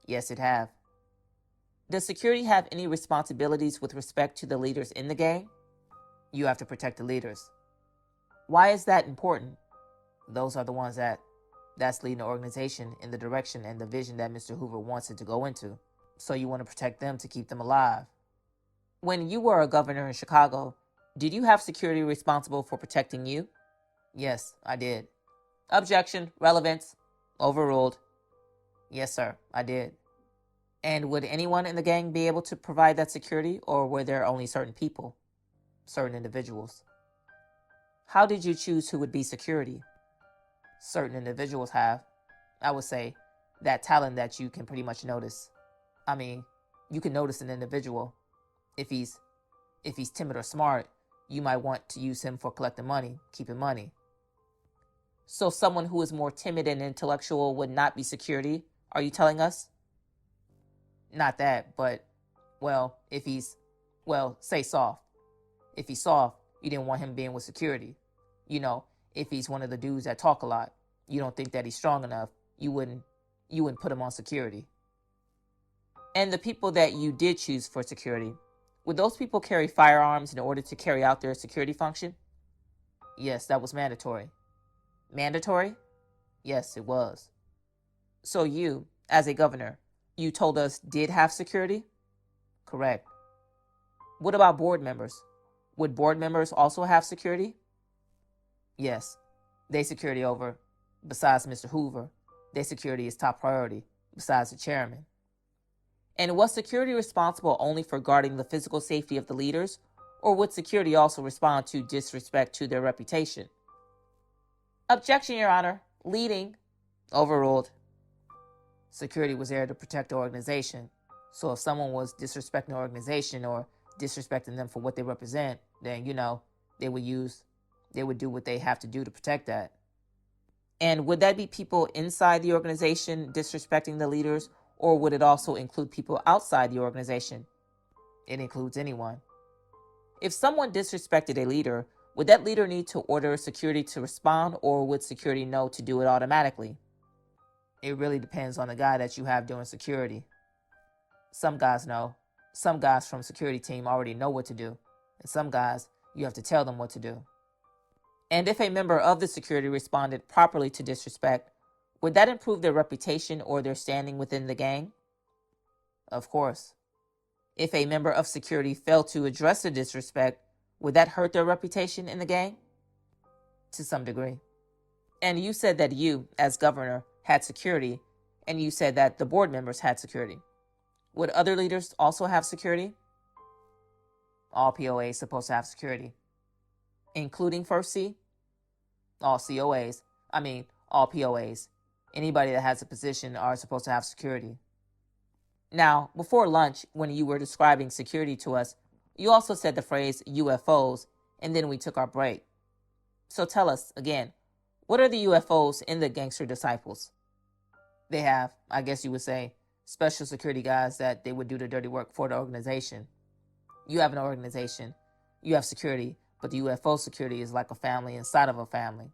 Yes, it have. Does security have any responsibilities with respect to the leaders in the gang? You have to protect the leaders. Why is that important? Those are the ones that's leading the organization in the direction and the vision that Mr. Hoover wants it to go into. So you want to protect them to keep them alive. When you were a governor in Chicago, did you have security responsible for protecting you? Yes, I did. Objection, relevance, overruled. Yes, sir, I did. And would anyone in the gang be able to provide that security, or were there only certain people, certain individuals? How did you choose who would be security? Certain individuals have, I would say, that talent that you can pretty much notice. I mean, you can notice an individual. If he's timid or smart, you might want to use him for collecting money, keeping money. So someone who is more timid and intellectual would not be security, are you telling us? Not that, but, well, say soft. If he's soft, you didn't want him being with security. You know, if he's one of the dudes that talk a lot, you don't think that he's strong enough, you wouldn't put him on security. And the people that you did choose for security, would those people carry firearms in order to carry out their security function? Yes, that was mandatory. Mandatory? Yes, it was. So you, as a governor, you told us did have security? Correct. What about board members? Would board members also have security? Yes. They security over, besides Mr. Hoover, their security is top priority, besides the chairman. And was security responsible only for guarding the physical safety of the leaders, or would security also respond to disrespect to their reputation? Objection, Your Honor. Leading. Overruled. Security was there to protect the organization. So if someone was disrespecting the organization or disrespecting them for what they represent, then, they would do what they have to do to protect that. And would that be people inside the organization disrespecting the leaders, or would it also include people outside the organization? It includes anyone. If someone disrespected a leader, would that leader need to order security to respond, or would security know to do it automatically? It really depends on the guy that you have doing security. Some guys know. Some guys from security team already know what to do. And some guys, you have to tell them what to do. And if a member of the security responded properly to disrespect, would that improve their reputation or their standing within the gang? Of course. If a member of security failed to address the disrespect, would that hurt their reputation in the gang? To some degree. And you said that you, as governor, had security, and you said that the board members had security. Would other leaders also have security? all POAs supposed to have security, including First C, all COAs, all POAs. Anybody that has a position are supposed to have security. Now, before lunch, when you were describing security to us, you also said the phrase UFOs, and then we took our break. So tell us, again, what are the UFOs in the Gangster Disciples? They have, I guess you would say, special security guys that they would do the dirty work for the organization. You have an organization, you have security, but the UFO security is like a family inside of a family.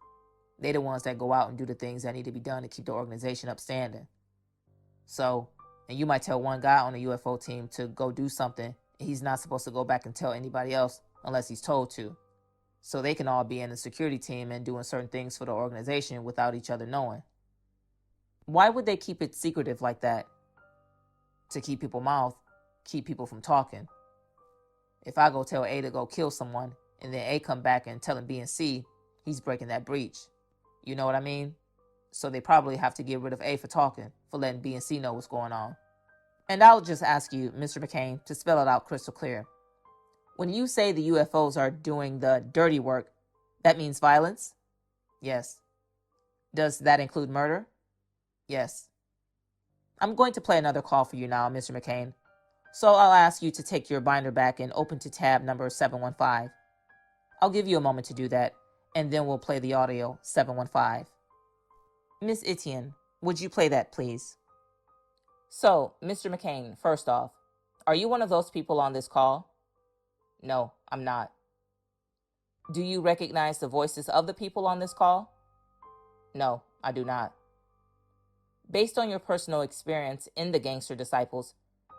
They're the ones that go out and do the things that need to be done to keep the organization upstanding. So, and you might tell one guy on the UFO team to go do something, and he's not supposed to go back and tell anybody else unless he's told to. So they can all be in the security team and doing certain things for the organization without each other knowing. Why would they keep it secretive like that? To keep people's mouth, keep people from talking. If I go tell A to go kill someone, and then A come back and tell him B and C, he's breaking that breach. You know what I mean? So they probably have to get rid of A for talking, for letting B and C know what's going on. And I'll just ask you, Mr. McCain, to spell it out crystal clear. When you say the UFOs are doing the dirty work, that means violence? Yes. Does that include murder? Yes. I'm going to play another call for you now, Mr. McCain. So I'll ask you to take your binder back and open to tab number 715. I'll give you a moment to do that, and then we'll play the audio 715. Miss Etienne, would you play that, please? So, Mr. McCain, first off, are you one of those people on this call? No, I'm not. Do you recognize the voices of the people on this call? No, I do not. Based on your personal experience in the Gangster Disciples,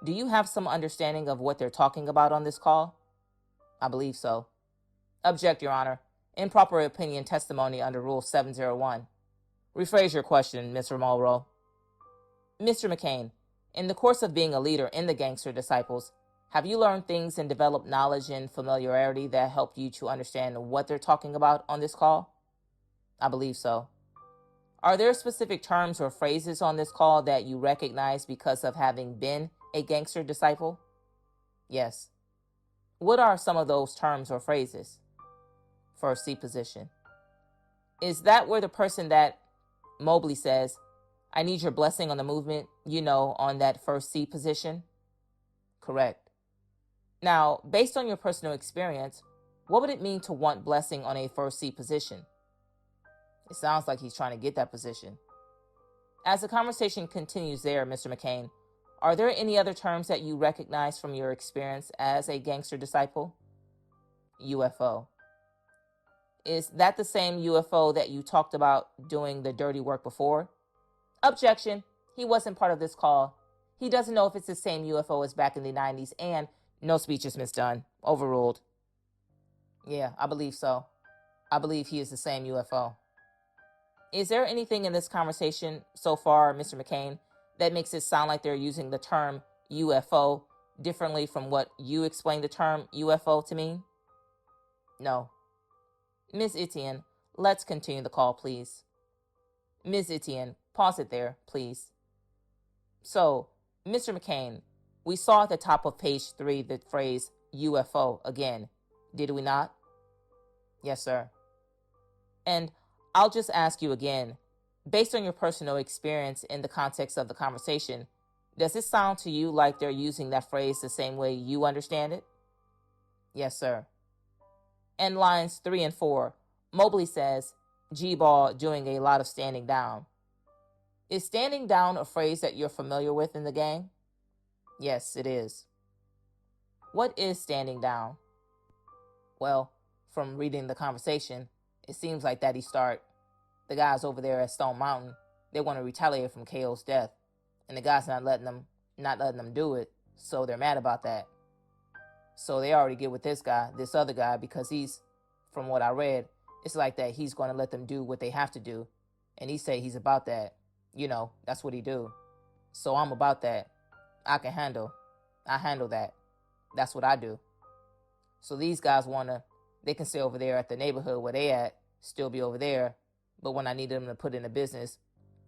do you have some understanding of what they're talking about on this call? I believe so. Object, Your Honor. Improper opinion testimony under Rule 701. Rephrase your question, Mr. Mulrow. Mr. McCain, in the course of being a leader in the Gangster Disciples, have you learned things and developed knowledge and familiarity that helped you to understand what they're talking about on this call? I believe so. Are there specific terms or phrases on this call that you recognize because of having been a Gangster Disciple? Yes. What are some of those terms or phrases? First C position. Is that where the person that Mobley says, I need your blessing on the movement, on that first C position? Correct. Now, based on your personal experience, what would it mean to want blessing on a first C position? It sounds like he's trying to get that position. As the conversation continues there, Mr. McCain, are there any other terms that you recognize from your experience as a Gangster Disciple? UFO. Is that the same UFO that you talked about doing the dirty work before? Objection. He wasn't part of this call. He doesn't know if it's the same UFO as back in the 90s, and no speeches, Miss Dunn. Overruled. Yeah, I believe so. I believe he is the same UFO. Is there anything in this conversation so far, Mr. McCain, that makes it sound like they're using the term UFO differently from what you explained the term UFO to mean? No. Ms. Etienne, let's continue the call, please. Ms. Etienne, pause it there, please. So, Mr. McCain, we saw at the top of page 3 the phrase UFO again, did we not? Yes, sir. And I'll just ask you again, based on your personal experience in the context of the conversation, does it sound to you like they're using that phrase the same way you understand it? Yes, sir. And lines 3 and 4, Mobley says, G-Ball doing a lot of standing down. Is standing down a phrase that you're familiar with in the gang? Yes, it is. What is standing down? Well, from reading the conversation, it seems like that he start. The guys over there at Stone Mountain, they want to retaliate from KO's death, and the guy's not letting them do it, so they're mad about that. So they already get with this other guy, because he's, from what I read, it's like that he's going to let them do what they have to do, and he say he's about that. That's what he do. So I'm about that. I handle that. That's what I do. So these guys they can stay over there at the neighborhood where they at, still be over there, but when I need them to put in the business,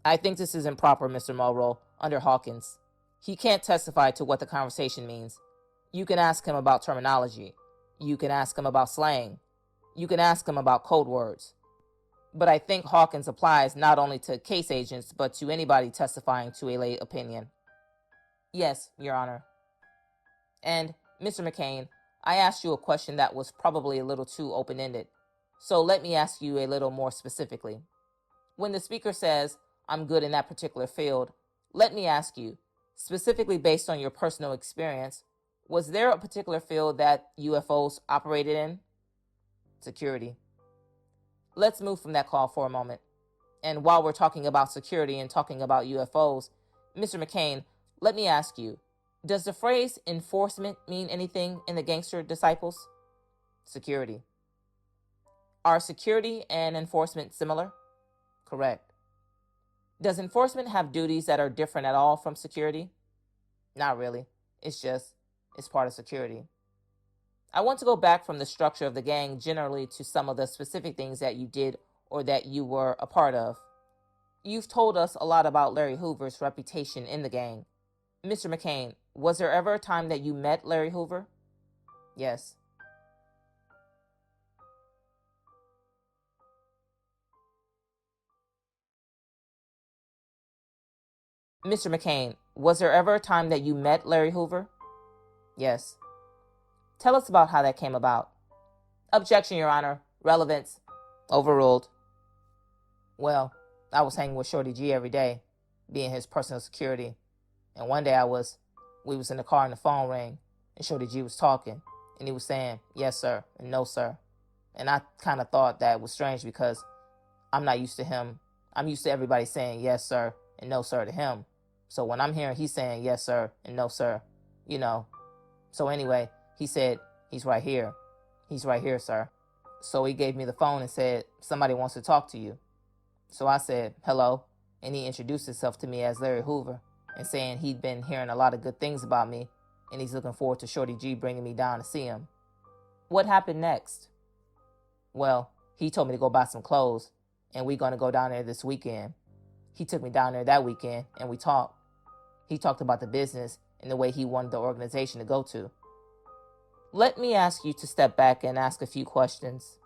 I think this is improper, Mr. Mulrow, under Hawkins. He can't testify to what the conversation means. You can ask him about terminology. You can ask him about slang. You can ask him about code words. But I think Hawkins applies not only to case agents, but to anybody testifying to a lay opinion. Yes, Your Honor. And, Mr. McCain, I asked you a question that was probably a little too open-ended. So let me ask you a little more specifically. When the speaker says, I'm good in that particular field, let me ask you, specifically based on your personal experience, was there a particular field that UFOs operated in? Security. Let's move from that call for a moment. And while we're talking about security and talking about UFOs, Mr. McCain, let me ask you, does the phrase enforcement mean anything in the Gangster Disciples? Security. Are security and enforcement similar? Correct. Does enforcement have duties that are different at all from security? Not really. It's part of security. I want to go back from the structure of the gang generally to some of the specific things that you did or that you were a part of. You've told us a lot about Larry Hoover's reputation in the gang. Mr. McCain, was there ever a time that you met Larry Hoover? Yes. Mr. McCain, was there ever a time that you met Larry Hoover? Yes. Tell us about how that came about. Objection, Your Honor. Relevance. Overruled. Well, I was hanging with Shorty G every day, being his personal security. And one day we was in the car and the phone rang, and Shorty G was talking, and he was saying, yes, sir, and no, sir. And I kind of thought that was strange because I'm not used to him. I'm used to everybody saying yes, sir, and no, sir to him. So when I'm hearing he's saying yes, sir, and no, sir, So anyway, he said, he's right here. He's right here, sir. So he gave me the phone and said, somebody wants to talk to you. So I said, hello. And he introduced himself to me as Larry Hoover and saying he'd been hearing a lot of good things about me and he's looking forward to Shorty G bringing me down to see him. What happened next? Well, he told me to go buy some clothes and we're going to go down there this weekend. He took me down there that weekend and we talked. He talked about the business and the way he wanted the organization to go to. Let me ask you to step back and ask a few questions.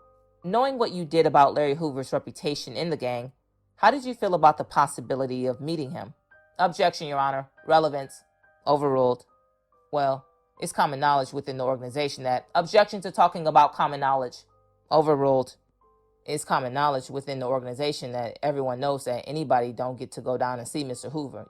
Knowing what you did about Larry Hoover's reputation in the gang, how did you feel about the possibility of meeting him? Objection, Your Honor. Relevance. Overruled. Well, it's common knowledge within the organization that... Objection to talking about common knowledge. Overruled. It's common knowledge within the organization that everyone knows that anybody don't get to go down and see Mr. Hoover,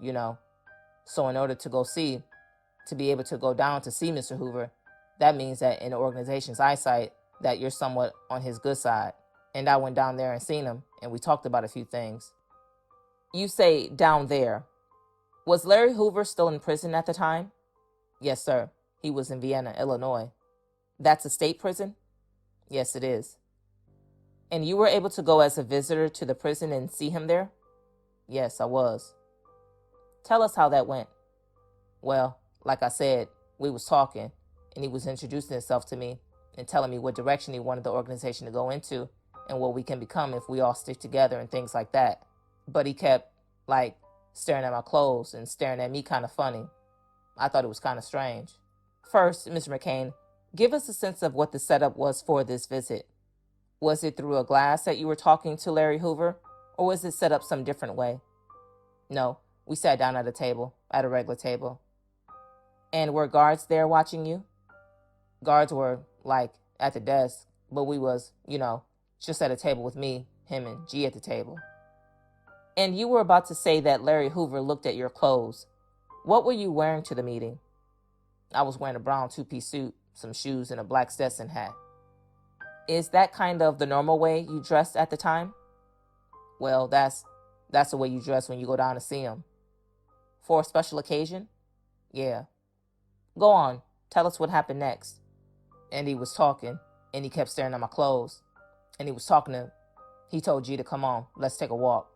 So in order to be able to go down to see Mr. Hoover, that means that in the organization's eyesight, that you're somewhat on his good side. And I went down there and seen him, and we talked about a few things. You say down there. Was Larry Hoover still in prison at the time? Yes, sir. He was in Vienna, Illinois. That's a state prison? Yes, it is. And you were able to go as a visitor to the prison and see him there? Yes, I was. Tell us how that went. Well, like I said, we was talking, and he was introducing himself to me and telling me what direction he wanted the organization to go into and what we can become if we all stick together and things like that. But he kept, staring at my clothes and staring at me kind of funny. I thought it was kind of strange. First, Mr. McCain, give us a sense of what the setup was for this visit. Was it through a glass that you were talking to Larry Hoover, or was it set up some different way? No, we sat down at a regular table. And were guards there watching you? Guards were, at the desk, but we was, just at a table with me, him, and G at the table. And you were about to say that Larry Hoover looked at your clothes. What were you wearing to the meeting? I was wearing a brown two-piece suit, some shoes, and a black Stetson hat. Is that kind of the normal way you dressed at the time? Well, that's the way you dress when you go down to see him. For a special occasion? Yeah. Go on. Tell us what happened next. And he was talking, and he kept staring at my clothes. And he told G to come on, let's take a walk.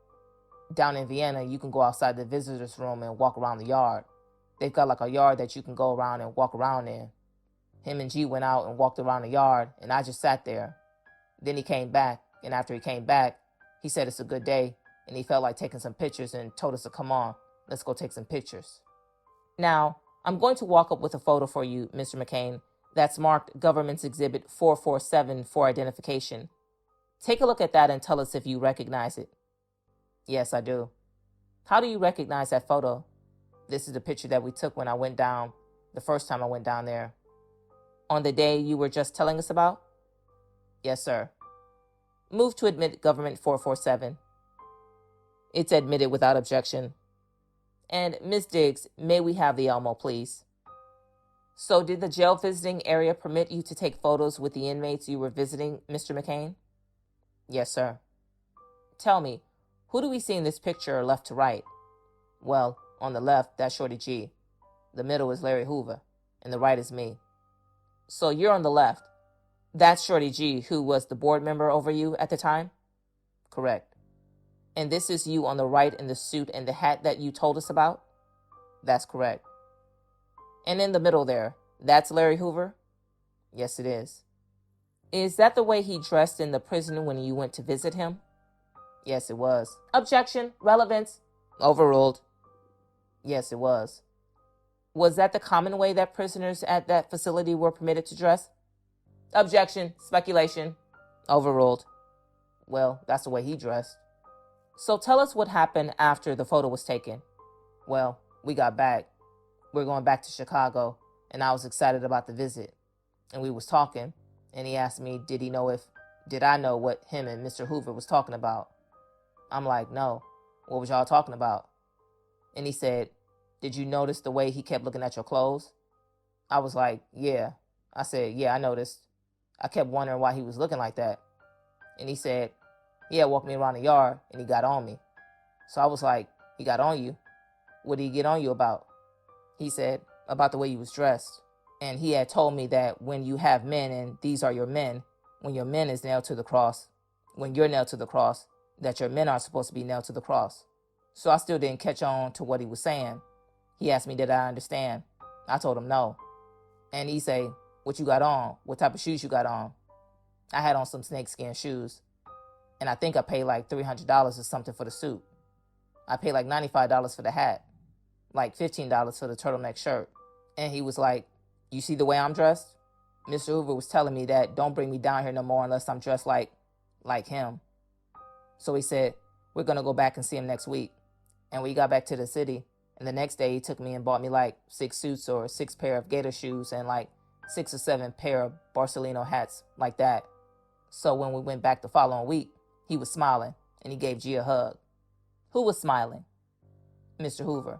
Down in Vienna, you can go outside the visitor's room and walk around the yard. They've got a yard that you can go around and walk around in. Him and G went out and walked around the yard, and I just sat there. Then he came back, and after he came back, he said it's a good day, and he felt like taking some pictures and told us to come on, let's go take some pictures. Now, I'm going to walk up with a photo for you, Mr. McCain, That's marked Government's Exhibit 447 for identification. Take a look at that and tell us if you recognize it. Yes, I do. How do you recognize that photo? This is the picture that we took when I went down, the first time I went down there. On the day you were just telling us about? Yes, sir. Move to admit Government 447. It's admitted without objection. And Ms. Diggs, may we have the Elmo, please? So did the jail visiting area permit you to take photos with the inmates you were visiting, Mr. McCain? Yes, sir. Tell me, who do we see in this picture left to right? Well, on the left, that's Shorty G. The middle is Larry Hoover, and the right is me. So you're on the left. That's Shorty G, who was the board member over you at the time? Correct. And this is you on the right in the suit and the hat that you told us about? That's correct. And in the middle there, that's Larry Hoover? Yes, it is. Is that the way he dressed in the prison when you went to visit him? Yes, it was. Objection, relevance. Overruled. Yes, it was. Was that the common way that prisoners at that facility were permitted to dress? Objection, speculation. Overruled. Well, that's the way he dressed. So tell us what happened after the photo was taken. Well, we got back. We're going back to Chicago, and I was excited about the visit. And we was talking, and he asked me, did I know what him and Mr. Hoover was talking about? I'm like, no. What was y'all talking about? And he said, did you notice the way he kept looking at your clothes? I was like, yeah. I said, yeah, I noticed. I kept wondering why he was looking like that. And he said, yeah, walked me around the yard, and he got on me. So I was like, he got on you? What did he get on you about? He said, about the way you was dressed. And he had told me that when you have men, and these are your men, when your men is nailed to the cross, when you're nailed to the cross, that your men are supposed to be nailed to the cross. So I still didn't catch on to what he was saying. He asked me, did I understand? I told him no. And he say, what you got on? What type of shoes you got on? I had on some snakeskin shoes. And I think I paid like $300 or something for the suit. I paid like $95 for the hat. Like $15 for the turtleneck shirt. And he was like, you see the way I'm dressed? Mr. Hoover was telling me that don't bring me down here no more unless I'm dressed like him. So he said, we're going to go back and see him next week. And we got back to the city. And the next day he took me and bought me like 6 suits or 6 pair of gator shoes and like 6 or 7 pair of Barcelona hats like that. So when we went back the following week, he was smiling and he gave G a hug. Who was smiling? Mr. Hoover.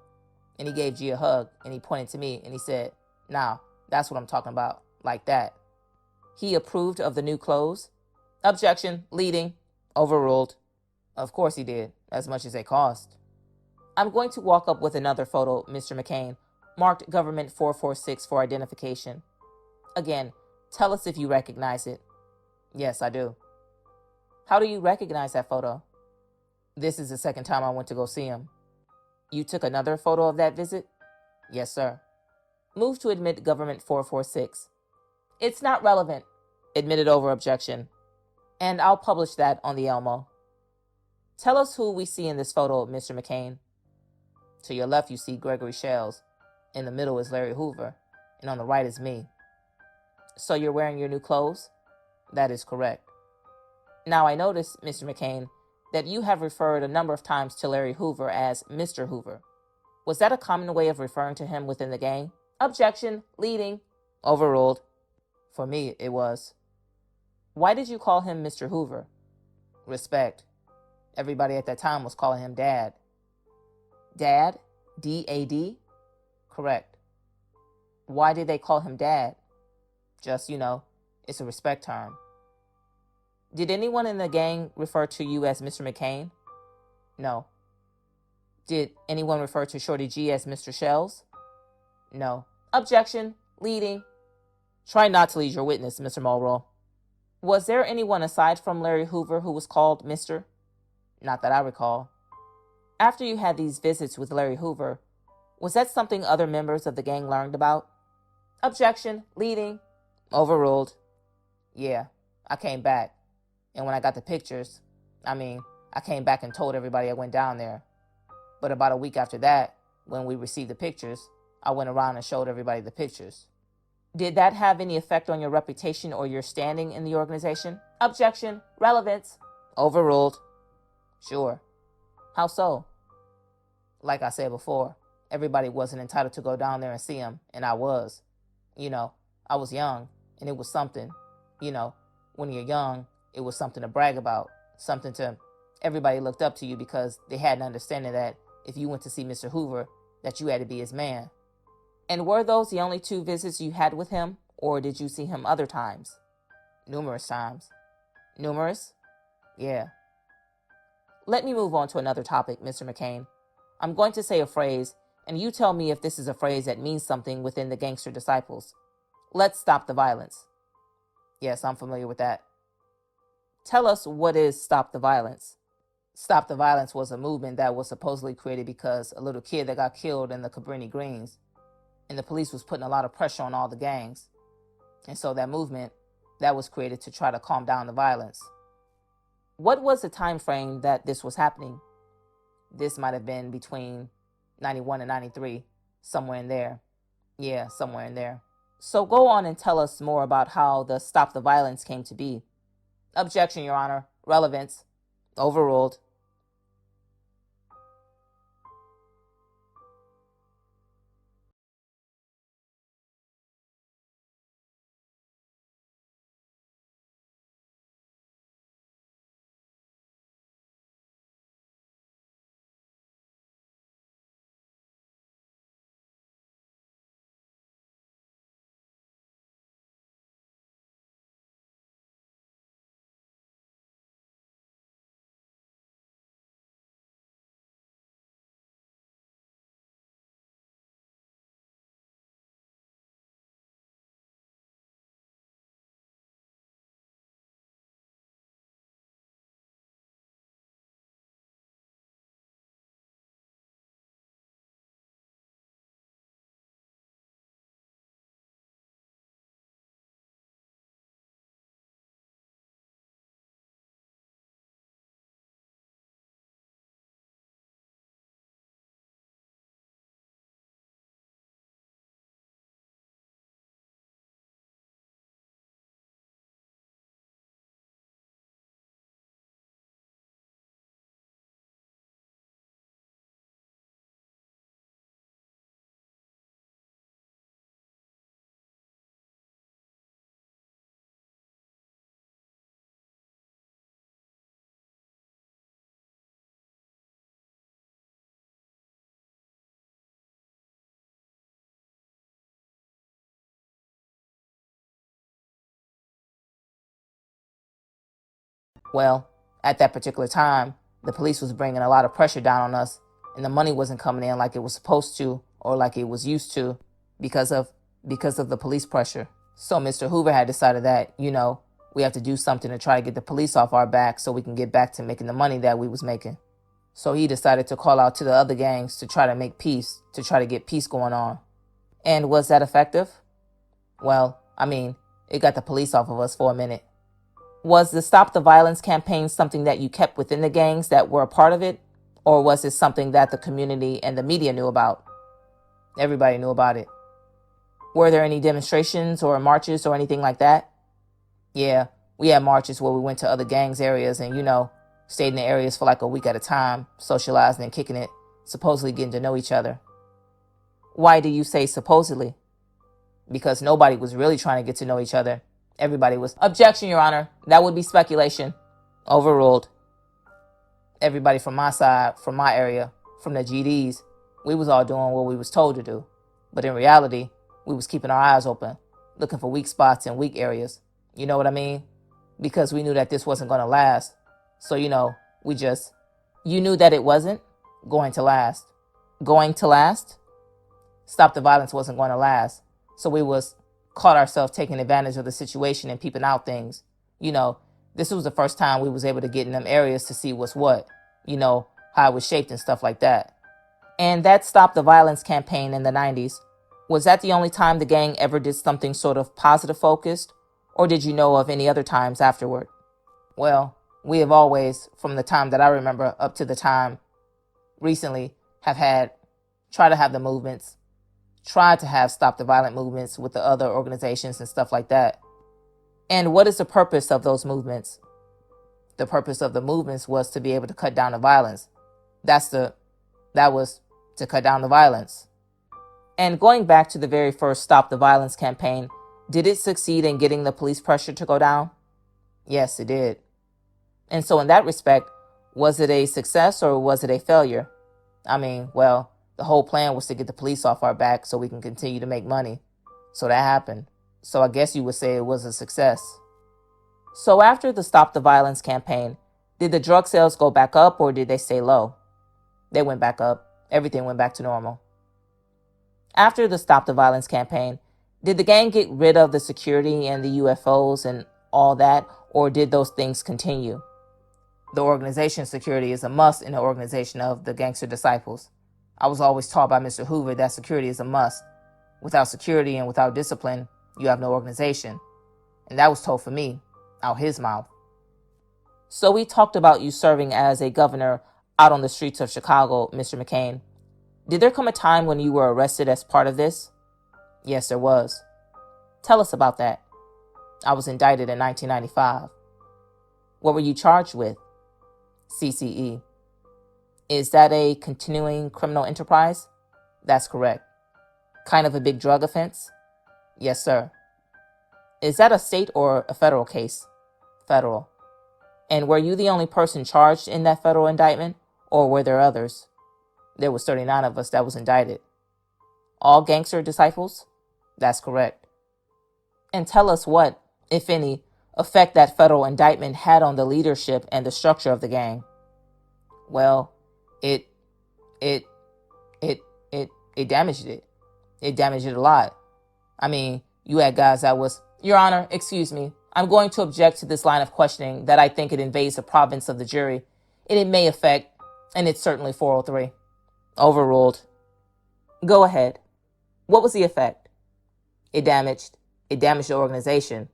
And he gave G a hug and he pointed to me and he said, now, that's what I'm talking about, like that. He approved of the new clothes? Objection, leading, overruled. Of course he did, as much as they cost. I'm going to walk up with another photo, Mr. McCain, marked Government 446 for identification. Again, tell us if you recognize it. Yes, I do. How do you recognize that photo? This is the second time I went to go see him. You took another photo of that visit? Yes, sir. Move to admit Government 446. It's not relevant. Admitted over objection. And I'll publish that on the Elmo. Tell us who we see in this photo, Mr. McCain. To your left, you see Gregory Shells. In the middle is Larry Hoover. And on the right is me. So you're wearing your new clothes? That is correct. Now I notice, Mr. McCain, that you have referred a number of times to Larry Hoover as Mr. Hoover. Was that a common way of referring to him within the gang? Objection, leading, overruled. For me, it was. Why did you call him Mr. Hoover? Respect. Everybody at that time was calling him Dad. Dad? D-A-D? Correct. Why did they call him Dad? Just, it's a respect term. Did anyone in the gang refer to you as Mr. McCain? No. Did anyone refer to Shorty G as Mr. Shells? No. Objection, leading. Try not to lead your witness, Mr. Mulrow. Was there anyone aside from Larry Hoover who was called Mr.? Not that I recall. After you had these visits with Larry Hoover, was that something other members of the gang learned about? Objection, leading. Overruled. Yeah, I came back. And when I got the pictures, I came back and told everybody I went down there. But about a week after that, when we received the pictures, I went around and showed everybody the pictures. Did that have any effect on your reputation or your standing in the organization? Objection. Relevance. Overruled. Sure. How so? Like I said before, everybody wasn't entitled to go down there and see him, and I was. I was young, and it was something. When you're young, it was something to brag about, something to, everybody looked up to you because they had an understanding that if you went to see Mr. Hoover, that you had to be his man. And were those the only 2 visits you had with him, or did you see him other times? Numerous times. Numerous? Yeah. Let me move on to another topic, Mr. McCain. I'm going to say a phrase, and you tell me if this is a phrase that means something within the Gangster Disciples. Let's stop the violence. Yes, I'm familiar with that. Tell us, what is Stop the Violence? Stop the Violence was a movement that was supposedly created because a little kid that got killed in the Cabrini Greens, and the police was putting a lot of pressure on all the gangs. And so that movement, that was created to try to calm down the violence. What was the time frame that this was happening? This might have been between 91 and 93, somewhere in there. Yeah, somewhere in there. So go on and tell us more about how the Stop the Violence came to be. Objection, Your Honor. Relevance. Overruled. Well, at that particular time, the police was bringing a lot of pressure down on us, and the money wasn't coming in like it was supposed to or like it was used to because of the police pressure. So Mr. Hoover had decided that, we have to do something to try to get the police off our back so we can get back to making the money that we was making. So he decided to call out to the other gangs to try to make peace, to try to get peace going on. And was that effective? Well, it got the police off of us for a minute. Was the Stop the Violence campaign something that you kept within the gangs that were a part of it? Or was it something that the community and the media knew about? Everybody knew about it. Were there any demonstrations or marches or anything like that? Yeah, we had marches where we went to other gangs areas and, stayed in the areas for like a week at a time, socializing and kicking it, supposedly getting to know each other. Why do you say supposedly? Because nobody was really trying to get to know each other. Everybody was. Objection, Your Honor. That would be speculation. Overruled. Everybody from my side, from my area, from the GDs, we was all doing what we was told to do. But in reality, we was keeping our eyes open, looking for weak spots and weak areas. You know what I mean? Because we knew that this wasn't going to last. So, you knew that it wasn't going to last. Going to last? Stop the Violence wasn't going to last. So we caught ourselves taking advantage of the situation and peeping out things. This was the first time we was able to get in them areas to see what's what, how it was shaped and stuff like that. And that Stop the Violence campaign in the 90s, was that the only time the gang ever did something sort of positive focused? Or did you know of any other times afterward? Well, we have always, from the time that I remember up to the time recently, have tried to have the movements, tried to have stop the violent movements with the other organizations and stuff like that. And what is the purpose of those movements? The purpose of the movements was to be able to cut down the violence. That was to cut down the violence. And going back to the very first Stop the Violence campaign, did it succeed in getting the police pressure to go down? Yes, it did. And so in that respect, was it a success or was it a failure? I mean, well, the whole plan was to get the police off our back so we can continue to make money. So that happened. So I guess you would say it was a success. So after the Stop the Violence campaign, did the drug sales go back up or did they stay low? They went back up. Everything went back to normal. After the Stop the Violence campaign, did the gang get rid of the security and the UFOs and all that, or did those things continue? The organization security is a must in the organization of the Gangster Disciples. I was always taught by Mr. Hoover that security is a must. Without security and without discipline, you have no organization. And that was told for me, out his mouth. So we talked about you serving as a governor out on the streets of Chicago, Mr. McCain. Did there come a time when you were arrested as part of this? Yes, there was. Tell us about that. I was indicted in 1995. What were you charged with? CCE. Is that a continuing criminal enterprise? That's correct. Kind of a big drug offense? Yes, sir. Is that a state or a federal case? Federal. And were you the only person charged in that federal indictment, or were there others? There was 39 of us that was indicted. All Gangster Disciples? That's correct. And tell us what, if any, effect that federal indictment had on the leadership and the structure of the gang. Well, it damaged it. It damaged it a lot. I mean, you had guys that was, Your Honor, excuse me, I'm going to object to this line of questioning that I think it invades the province of the jury, and it may affect, and it's certainly 403. Overruled. Go ahead. What was the effect? It damaged the organization.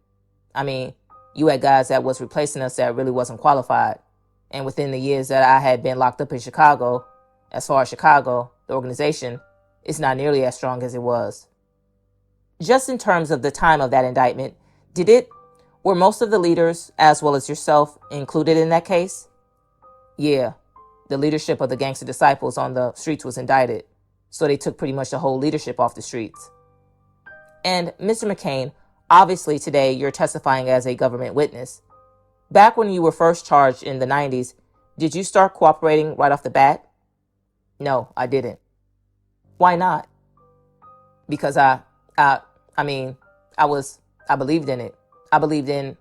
I mean, you had guys that was replacing us that really wasn't qualified. And within the years that I had been locked up in Chicago, as far as Chicago, the organization is not nearly as strong as it was. Just in terms of the time of that indictment, were most of the leaders, as well as yourself, included in that case? Yeah, the leadership of the Gangster Disciples on the streets was indicted, so they took pretty much the whole leadership off the streets. And Mr. McCain, obviously today you're testifying as a government witness. Back when you were first charged in the 90s, did you start cooperating right off the bat? No, I didn't. Why not? Because I believed in it. I believed in,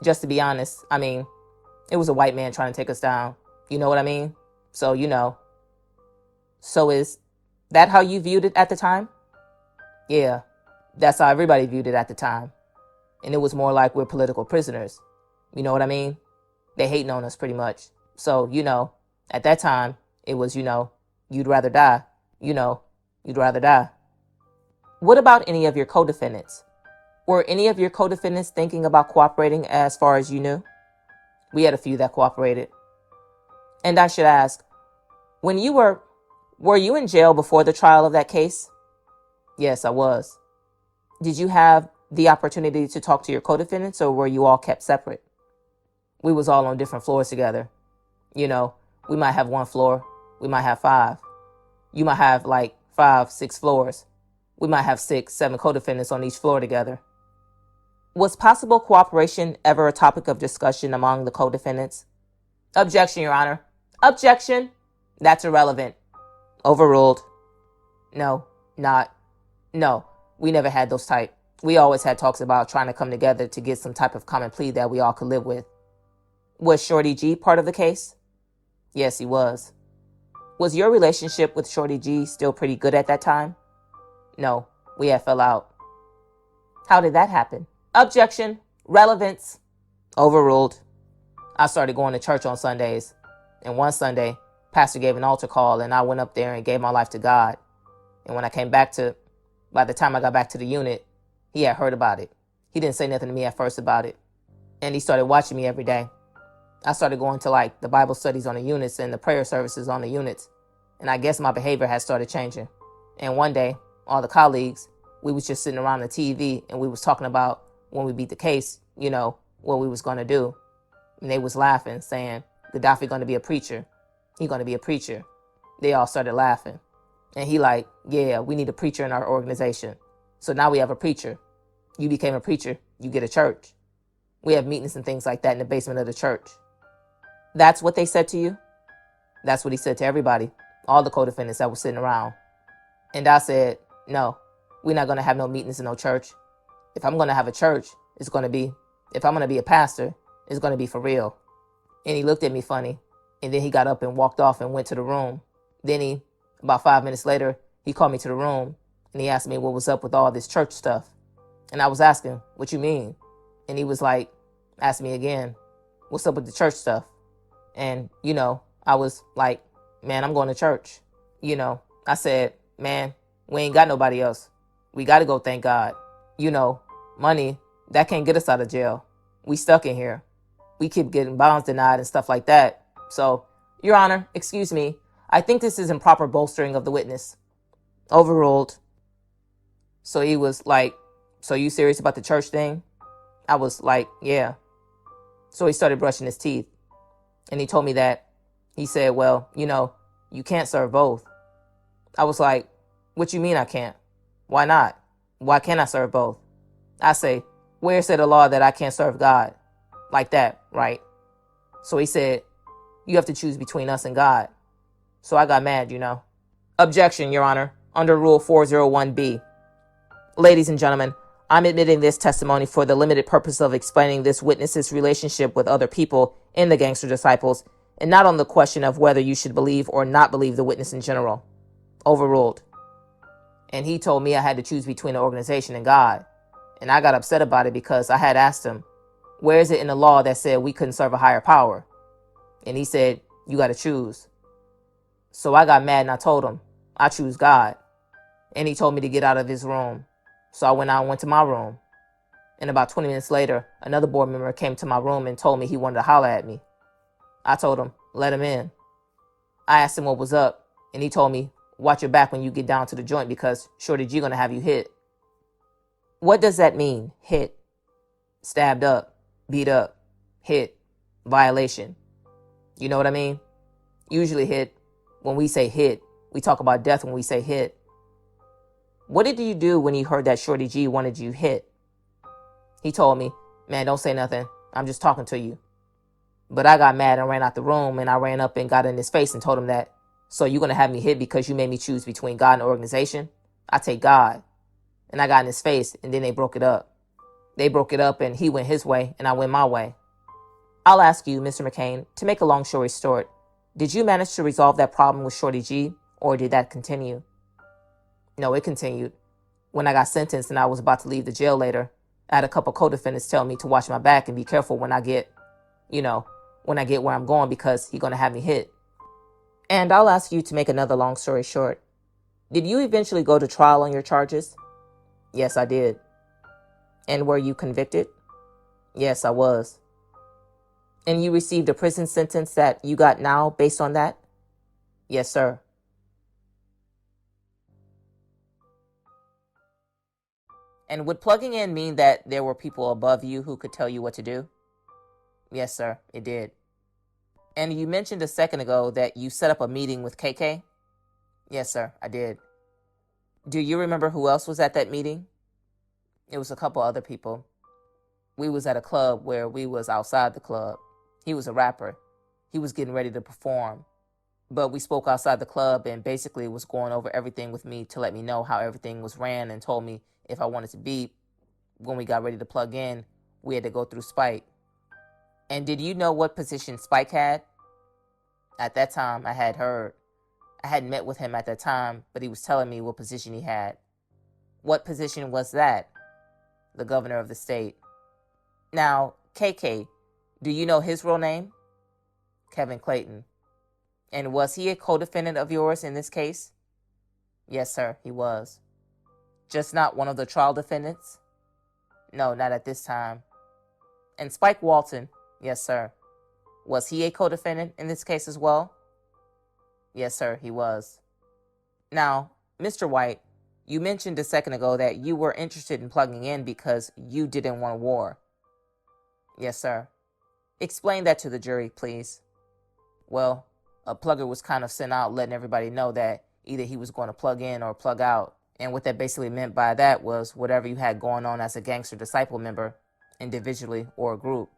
just to be honest, it was a white man trying to take us down. You know what I mean? So, So is that how you viewed it at the time? Yeah, that's how everybody viewed it at the time. And it was more like we're political prisoners. You know what I mean? They hating on us pretty much. So, at that time, it was, you'd rather die. You'd rather die. What about any of your co-defendants? Were any of your co-defendants thinking about cooperating as far as you knew? We had a few that cooperated. And I should ask, were you in jail before the trial of that case? Yes, I was. Did you have the opportunity to talk to your co-defendants, or were you all kept separate? We was all on different floors together. We might have one floor. We might have 5. You might have like 5, 6 floors. We might have 6, 7 co-defendants on each floor together. Was possible cooperation ever a topic of discussion among the co-defendants? Objection, Your Honor. Objection. That's irrelevant. Overruled. No, we never had those type. We always had talks about trying to come together to get some type of common plea that we all could live with. Was Shorty G part of the case? Yes, he was. Was your relationship with Shorty G still pretty good at that time? No, we had fell out. How did that happen? Objection. Relevance. Overruled. I started going to church on Sundays. And one Sunday, pastor gave an altar call and I went up there and gave my life to God. And when I came back by the time I got back to the unit, he had heard about it. He didn't say nothing to me at first about it. And he started watching me every day. I started going to the Bible studies on the units and the prayer services on the units. And I guess my behavior had started changing. And one day, all the colleagues, we was just sitting around the TV and we was talking about when we beat the case, what we was going to do. And they was laughing, saying, Gaddafi going to be a preacher. He going to be a preacher. They all started laughing. And he like, yeah, we need a preacher in our organization. So now we have a preacher. You became a preacher, you get a church. We have meetings and things like that in the basement of the church. That's what they said to you? That's what he said to everybody, all the co-defendants that were sitting around. And I said, no, we're not going to have no meetings in no church. If I'm going to have a church, if I'm going to be a pastor, it's going to be for real. And he looked at me funny. And then he got up and walked off and went to the room. Then about 5 minutes later, he called me to the room and he asked me what was up with all this church stuff. And I was asking, what you mean? And he was like, asked me again, what's up with the church stuff? And, I was like, man, I'm going to church. I said, man, we ain't got nobody else. We got to go, thank God. Money, that can't get us out of jail. We stuck in here. We keep getting bonds denied and stuff like that. So, Your Honor, excuse me, I think this is improper bolstering of the witness. Overruled. So he was like, so you serious about the church thing? I was like, yeah. So he started brushing his teeth. And he told me that, he said, well, you can't serve both. I was like, what you mean I can't? Why not? Why can't I serve both? I say, where said the law that I can't serve God? Like that, right? So he said, you have to choose between us and God. So I got mad, Objection, Your Honor, under Rule 401B. Ladies and gentlemen, I'm admitting this testimony for the limited purpose of explaining this witness's relationship with other people in the Gangster Disciples, and not on the question of whether you should believe or not believe the witness in general. Overruled. And he told me I had to choose between the organization and God. And I got upset about it because I had asked him, where is it in the law that said we couldn't serve a higher power? And he said, you got to choose. So I got mad and I told him, I choose God. And he told me to get out of his room. So I went out and went to my room. And about 20 minutes later, another board member came to my room and told me he wanted to holler at me. I told him, let him in. I asked him what was up. And he told me, watch your back when you get down to the joint because Shorty G gonna have you hit. What does that mean, hit? Stabbed up, beat up, hit, violation. You know what I mean? Usually hit, when we say hit, we talk about death when we say hit. What did you do when you heard that Shorty G wanted you hit? He told me, man, don't say nothing. I'm just talking to you. But I got mad and ran out the room and I ran up and got in his face and told him that, so you're going to have me hit because you made me choose between God and the organization? I take God. And I got in his face and then they broke it up. They broke it up and he went his way and I went my way. I'll ask you, Mr. McCain, to make a long story short, did you manage to resolve that problem with Shorty G or did that continue? No, it continued. When I got sentenced and I was about to leave the jail later, I had a couple co-defendants tell me to watch my back and be careful when I get, where I'm going because he's going to have me hit. And I'll ask you to make another long story short. Did you eventually go to trial on your charges? Yes, I did. And were you convicted? Yes, I was. And you received a prison sentence that you got now based on that? Yes, sir. And would plugging in mean that there were people above you who could tell you what to do? Yes, sir, it did. And you mentioned a second ago that you set up a meeting with KK? Yes, sir, I did. Do you remember who else was at that meeting? It was a couple other people. We was at a club where we was outside the club. He was a rapper. He was getting ready to perform. But we spoke outside the club and basically was going over everything with me to let me know how everything was ran and told me if I wanted to beep, when we got ready to plug in, we had to go through Spike. And did you know what position Spike had? At that time, I had heard. I hadn't met with him at that time, but he was telling me what position he had. What position was that? The governor of the state. Now, KK, do you know his real name? Kevin Clayton. And was he a co-defendant of yours in this case? Yes, sir, he was. Just not one of the trial defendants? No, not at this time. And Spike Walton, yes, sir. Was he a co-defendant in this case as well? Yes, sir, he was. Now, Mr. White, You mentioned a second ago that you were interested in plugging in because you didn't want war. Yes, sir. Explain that to the jury, please. Well, a plugger was kind of sent out letting everybody know that either he was going to plug in or plug out. And what that basically meant by that was whatever you had going on as a Gangster Disciple member, individually or a group,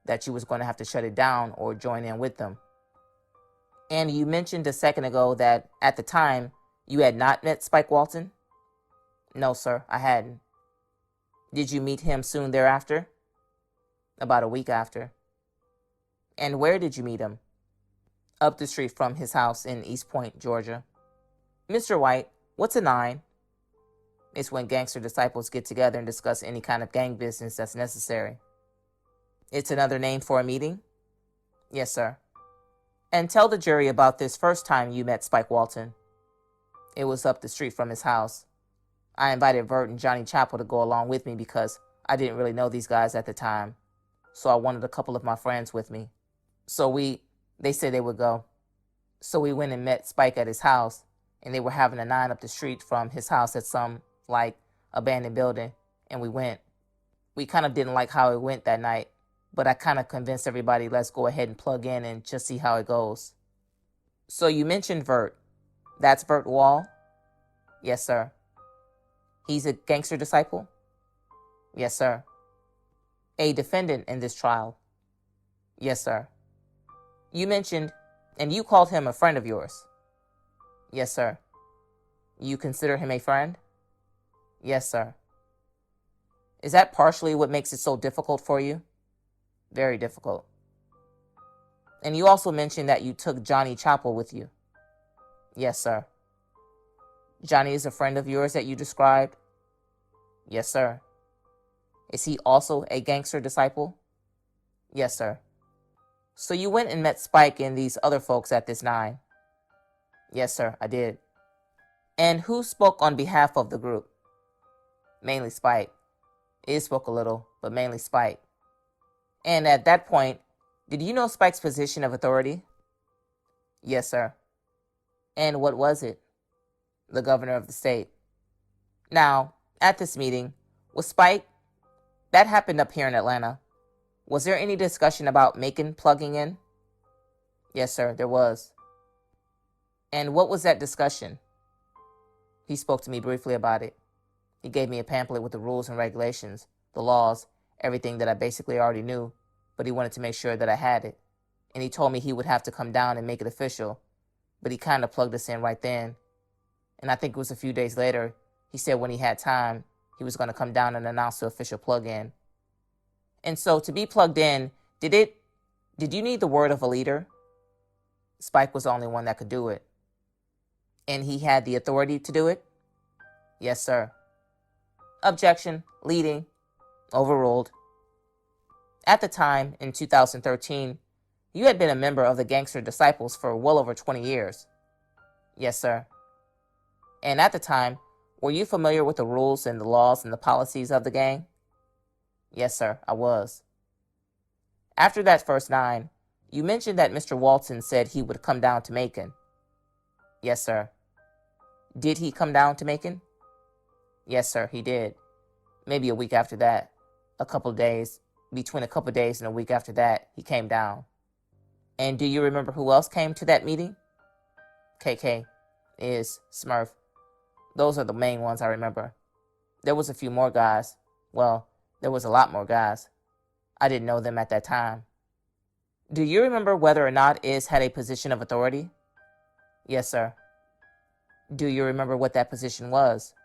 that you was going to have to shut it down or join in with them. And you mentioned a second ago that at the time you had not met Spike Walton? No, sir, I hadn't. Did you meet him soon thereafter? About a week after. And where did you meet him? Up the street from his house in East Point, Georgia. Mr. White, what's a 9? It's when Gangster Disciples get together and discuss any kind of gang business that's necessary. It's another name for a meeting? Yes, sir. And tell the jury about this first time you met Spike Walton. It was up the street from his house. I invited Vert and Johnny Chapel to go along with me because I didn't really know these guys at the time. So I wanted a couple of my friends with me. They said they would go. So we went and met Spike at his house, and they were having a 9 up the street from his house at some, abandoned building, and we went. We kind of didn't like how it went that night, but I kind of convinced everybody, let's go ahead and plug in and just see how it goes. So you mentioned Vert. That's Vert Wall? Yes, sir. He's a Gangster Disciple? Yes, sir. A defendant in this trial? Yes, sir. You mentioned, and you called him a friend of yours? Yes, sir. You consider him a friend? Yes, sir. Is that partially what makes it so difficult for you? Very difficult. And you also mentioned that you took Johnny Chapel with you? Yes, sir. Johnny is a friend of yours that you described? Yes, sir. Is he also a Gangster Disciple? Yes, sir. So you went and met Spike and these other folks at this 9? Yes, sir, I did. And who spoke on behalf of the group? Mainly Spike. It spoke a little, but mainly Spike. And at that point, did you know Spike's position of authority? Yes, sir. And what was it? The governor of the state. Now, at this meeting, was Spike, that happened up here in Atlanta, was there any discussion about Macon plugging in? Yes, sir, there was. And what was that discussion? He spoke to me briefly about it. He gave me a pamphlet with the rules and regulations, the laws, everything that I basically already knew, but he wanted to make sure that I had it. And he told me he would have to come down and make it official, but he kind of plugged us in right then. And I think it was a few days later, he said when he had time, he was going to come down and announce the official plug-in. And so to be plugged in, did you need the word of a leader? Spike was the only one that could do it. And he had the authority to do it? Yes, sir. Objection, leading, overruled. At the time, in 2013, you had been a member of the Gangster Disciples for well over 20 years. Yes, sir. And at the time, were you familiar with the rules and the laws and the policies of the gang? Yes, sir, I was. After that first 9, you mentioned that Mr. Walton said he would come down to Macon. Yes, sir. Did he come down to Macon? Yes, sir, he did. Maybe a week after that. Between a couple days and a week after that, he came down. And do you remember who else came to that meeting? KK, Is, Smurf. Those are the main ones I remember. There was a few more guys. Well, there was a lot more guys. I didn't know them at that time. Do you remember whether or not Is had a position of authority? Yes, sir. Do you remember what that position was?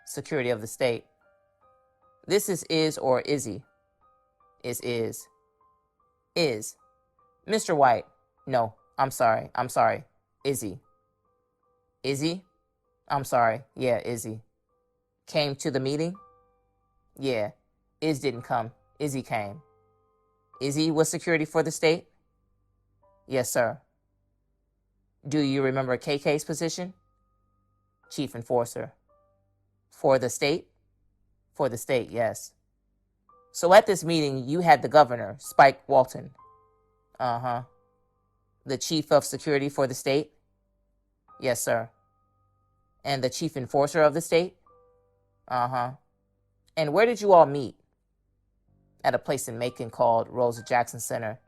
Security of the state. This is Is or Izzy? Is. Is. Mr. White. No, I'm sorry. Izzy. Izzy? I'm sorry. Yeah, Izzy. Came to the meeting? Yeah. Is didn't come. Izzy came. Izzy was security for the state? Yes, sir. Do you remember KK's position? Chief Enforcer. For the state? For the state, yes. So at this meeting, you had the governor, Spike Walton. Uh-huh. The chief of security for the state? Yes, sir. And the chief enforcer of the state? Uh-huh. And where did you all meet? At a place in Macon called Rosa Jackson Center.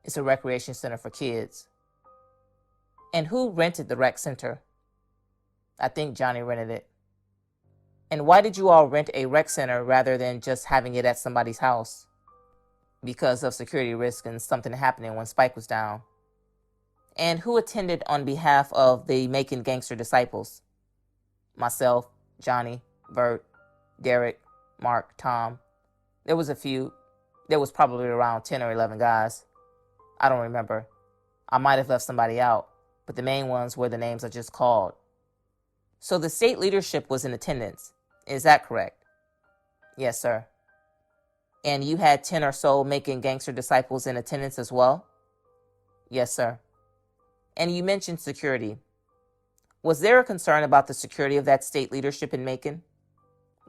It's a recreation center for kids. And who rented the rec center? I think Johnny rented it. And why did you all rent a rec center rather than just having it at somebody's house? Because of security risk and something happening when Spike was down. And who attended on behalf of the Macon Gangster Disciples? Myself, Johnny, Bert, Derek, Mark, Tom. There was a few. There was probably around 10 or 11 guys. I don't remember. I might have left somebody out, but the main ones were the names I just called. So the state leadership was in attendance. Is that correct? Yes, sir. And you had 10 or so Macon Gangster Disciples in attendance as well? Yes, sir. And you mentioned security. Was there a concern about the security of that state leadership in Macon?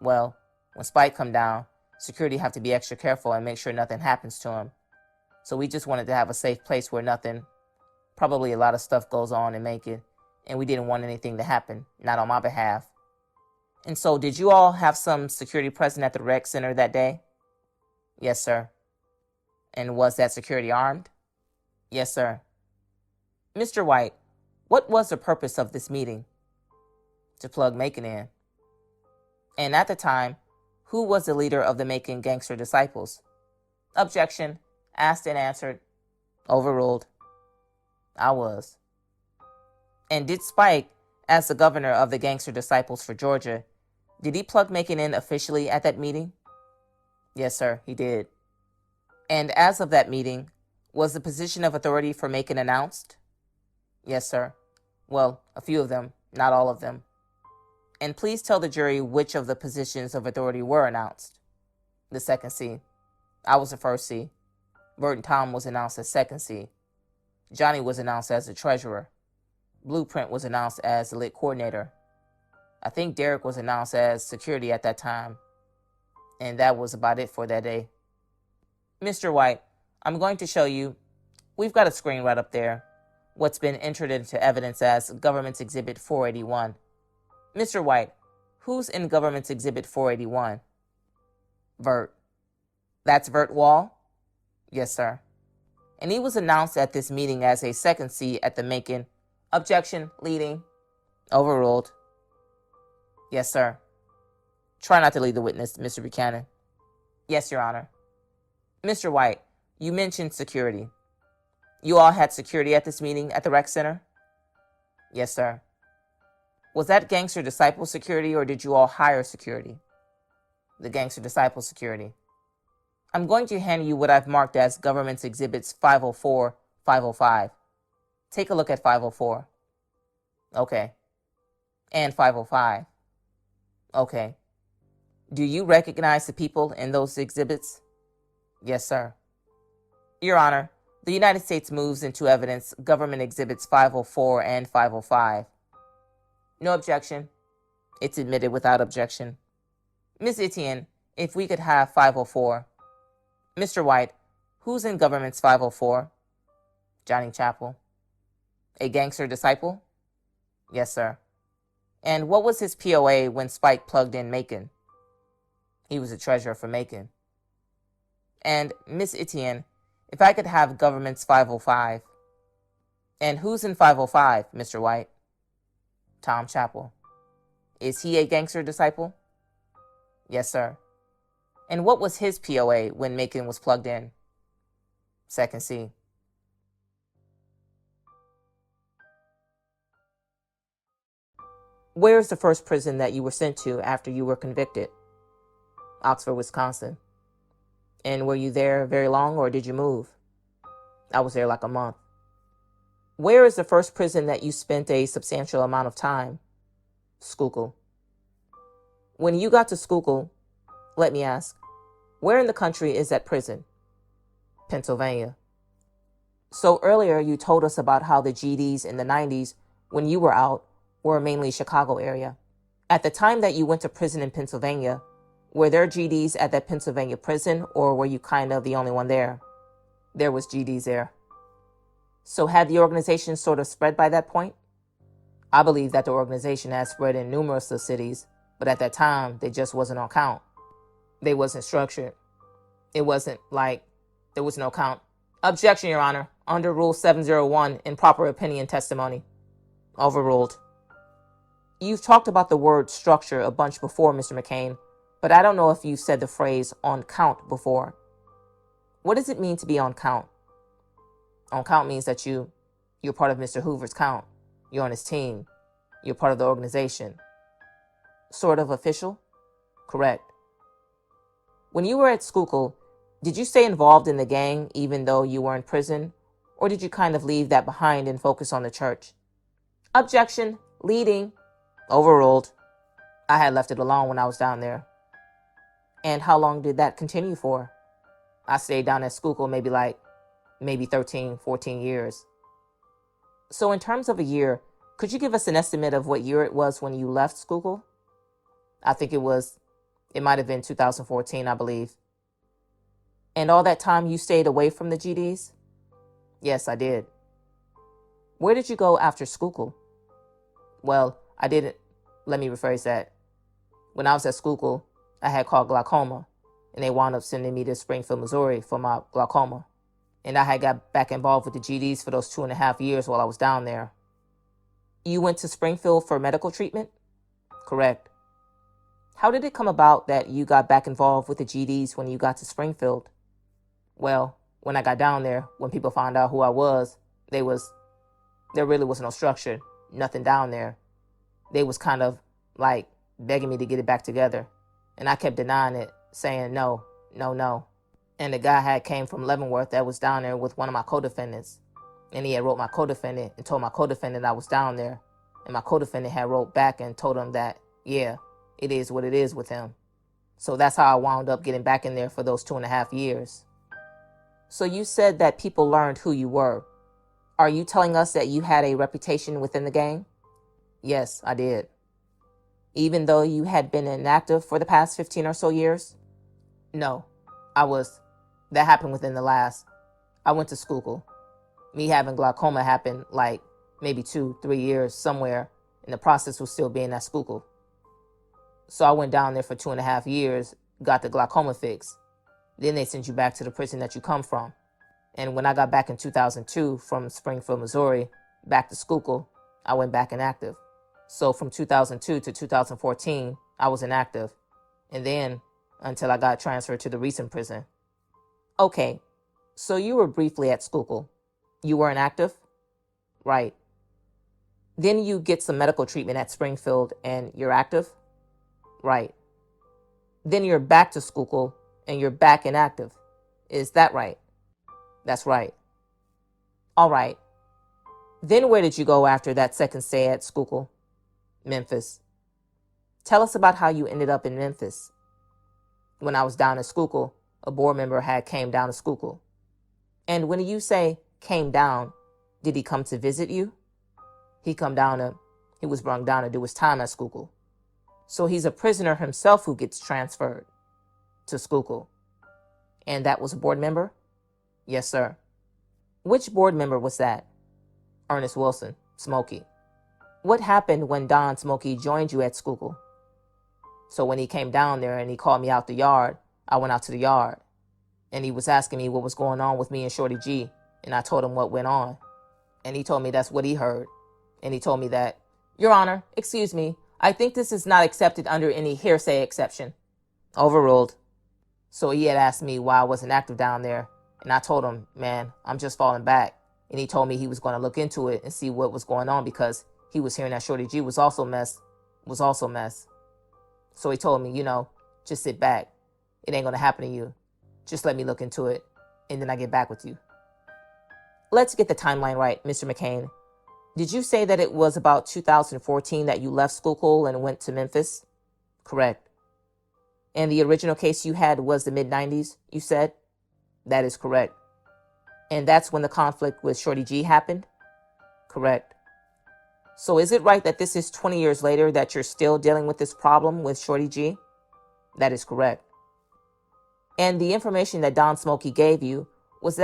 Well, when Spike come down, security have to be extra careful and make sure nothing happens to him. So we just wanted to have a safe place where probably a lot of stuff goes on in Macon, and we didn't want anything to happen, not on my behalf. And so did you all have some security present at the rec center that day? Yes, sir. And was that security armed? Yes, sir. Mr. White, what was the purpose of this meeting? To plug Macon in. And at the time, who was the leader of the Macon Gangster Disciples? Objection. Asked and answered. Overruled. I was. And did Spike, as the governor of the Gangster Disciples for Georgia, did he plug Macon in officially at that meeting? Yes, sir, he did. And as of that meeting, was the position of authority for Macon announced? Yes, sir. Well, a few of them, not all of them. And please tell the jury which of the positions of authority were announced. The second C. I was the first C. Bert and Tom was announced as second C. Johnny was announced as the treasurer. Blueprint was announced as the lit coordinator. I think Derek was announced as security at that time. And that was about it for that day. Mr. White, I'm going to show you, we've got a screen right up there, what's been entered into evidence as Government's Exhibit 481. Mr. White, who's in Government's Exhibit 481? Vert. That's Vert Wall? Yes, sir. And he was announced at this meeting as a second C at the Macon. Objection, leading. Overruled. Yes, sir. Try not to lead the witness, Mr. Buchanan. Yes, Your Honor. Mr. White, you mentioned security. You all had security at this meeting at the rec center? Yes, sir. Was that Gangster Disciple security, or did you all hire security? The Gangster Disciple security. I'm going to hand you what I've marked as Government's Exhibits 504, 505. Take a look at 504. Okay. And 505. Okay. Do you recognize the people in those exhibits? Yes, sir. Your Honor, the United States moves into evidence Government Exhibits 504 and 505. No objection. It's admitted without objection. Ms. Etienne, if we could have 504. Mr. White, who's in Government's 504? Johnny Chapel. A Gangster Disciple? Yes, sir. And what was his POA when Spike plugged in Macon? He was a treasurer for Macon. And Miss Etienne, if I could have Government's 505. And who's in 505, Mr. White? Tom Chapel. Is he a Gangster Disciple? Yes, sir. And what was his POA when Macon was plugged in? Second C. Where's the first prison that you were sent to after you were convicted? Oxford, Wisconsin. And were you there very long, or did you move? I was there like a month. Where is the first prison that you spent a substantial amount of time? Schuylkill. When you got to Schuylkill, let me ask, where in the country is that prison? Pennsylvania. So earlier you told us about how the GDs in the 90s, when you were out, were mainly Chicago area. At the time that you went to prison in Pennsylvania, were there GDs at that Pennsylvania prison, or were you kind of the only one there? There was GDs there. So had the organization sort of spread by that point? I believe that the organization had spread in numerous of cities, but at that time, they just wasn't on count. They wasn't structured. It wasn't like there was no count. Objection, Your Honor. Under Rule 701, improper opinion testimony. Overruled. You've talked about the word structure a bunch before, Mr. McCain, but I don't know if you've said the phrase on count before. What does it mean to be on count? On count means that you're part of Mr. Hoover's count. You're on his team. You're part of the organization. Sort of official? Correct. When you were at Schuylkill, did you stay involved in the gang even though you were in prison? Or did you kind of leave that behind and focus on the church? Objection. Leading. Overruled. I had left it alone when I was down there. And how long did that continue for? I stayed down at Schuylkill maybe 13, 14 years. So in terms of a year, could you give us an estimate of what year it was when you left Schuylkill? I think it might have been 2014, I believe. And all that time you stayed away from the GDs? Yes, I did. Where did you go after Schuylkill? Well, I didn't. Let me rephrase that. When I was at Schuylkill, I had caught glaucoma, and they wound up sending me to Springfield, Missouri for my glaucoma. And I had got back involved with the GDs for those 2.5 years while I was down there. You went to Springfield for medical treatment? Correct. How did it come about that you got back involved with the GDs when you got to Springfield? Well, when I got down there, when people found out who I was, there really was no structure, nothing down there. They was kind of like begging me to get it back together. And I kept denying it, saying no. And the guy came from Leavenworth that was down there with one of my co-defendants. And he had wrote my co-defendant and told my co-defendant I was down there. And my co-defendant had wrote back and told him that, yeah, it is what it is with him. So that's how I wound up getting back in there for those 2.5 years. So you said that people learned who you were. Are you telling us that you had a reputation within the gang? Yes, I did. Even though you had been inactive for the past 15 or so years? No, that happened within the last. I went to Schuylkill. Me having glaucoma happened like maybe 2-3 years somewhere, and the process was still being at Schuylkill. So I went down there for 2.5 years, got the glaucoma fix. Then they sent you back to the prison that you come from. And when I got back in 2002 from Springfield, Missouri, back to Schuylkill, I went back inactive. So from 2002 to 2014, I was inactive. And then until I got transferred to the recent prison. Okay, so you were briefly at Schuylkill. You were inactive? Right. Then you get some medical treatment at Springfield and you're active? Right. Then you're back to Schuylkill and you're back inactive. Is that right? That's right. All right. Then where did you go after that second stay at Schuylkill? Memphis. Tell us about how you ended up in Memphis. When I was down at Schuylkill, a board member had came down to Schuylkill. And when you say came down, did he come to visit you? He was brought down to do his time at Schuylkill. So he's a prisoner himself who gets transferred to Schuylkill. And that was a board member? Yes, sir. Which board member was that? Ernest Wilson, Smokey. What happened when Don Smokey joined you at Schuylkill? So when he came down there and he called me out the yard, I went out to the yard. And he was asking me what was going on with me and Shorty G. And I told him what went on. And he told me that's what he heard. And he told me that, Your Honor, excuse me, I think this is not accepted under any hearsay exception. Overruled. So he had asked me why I wasn't active down there. And I told him, man, I'm just falling back. And he told me he was going to look into it and see what was going on because he was hearing that Shorty G was also mess. So he told me, just sit back. It ain't going to happen to you. Just let me look into it. And then I get back with you. Let's get the timeline right, Mr. McCain. Did you say that it was about 2014 that you left Schuylkill and went to Memphis? Correct. And the original case you had was the mid-90s, you said? That is correct. And that's when the conflict with Shorty G happened? Correct. So is it right that this is 20 years later that you're still dealing with this problem with Shorty G? That is correct. And the information that Don Smokey gave you, was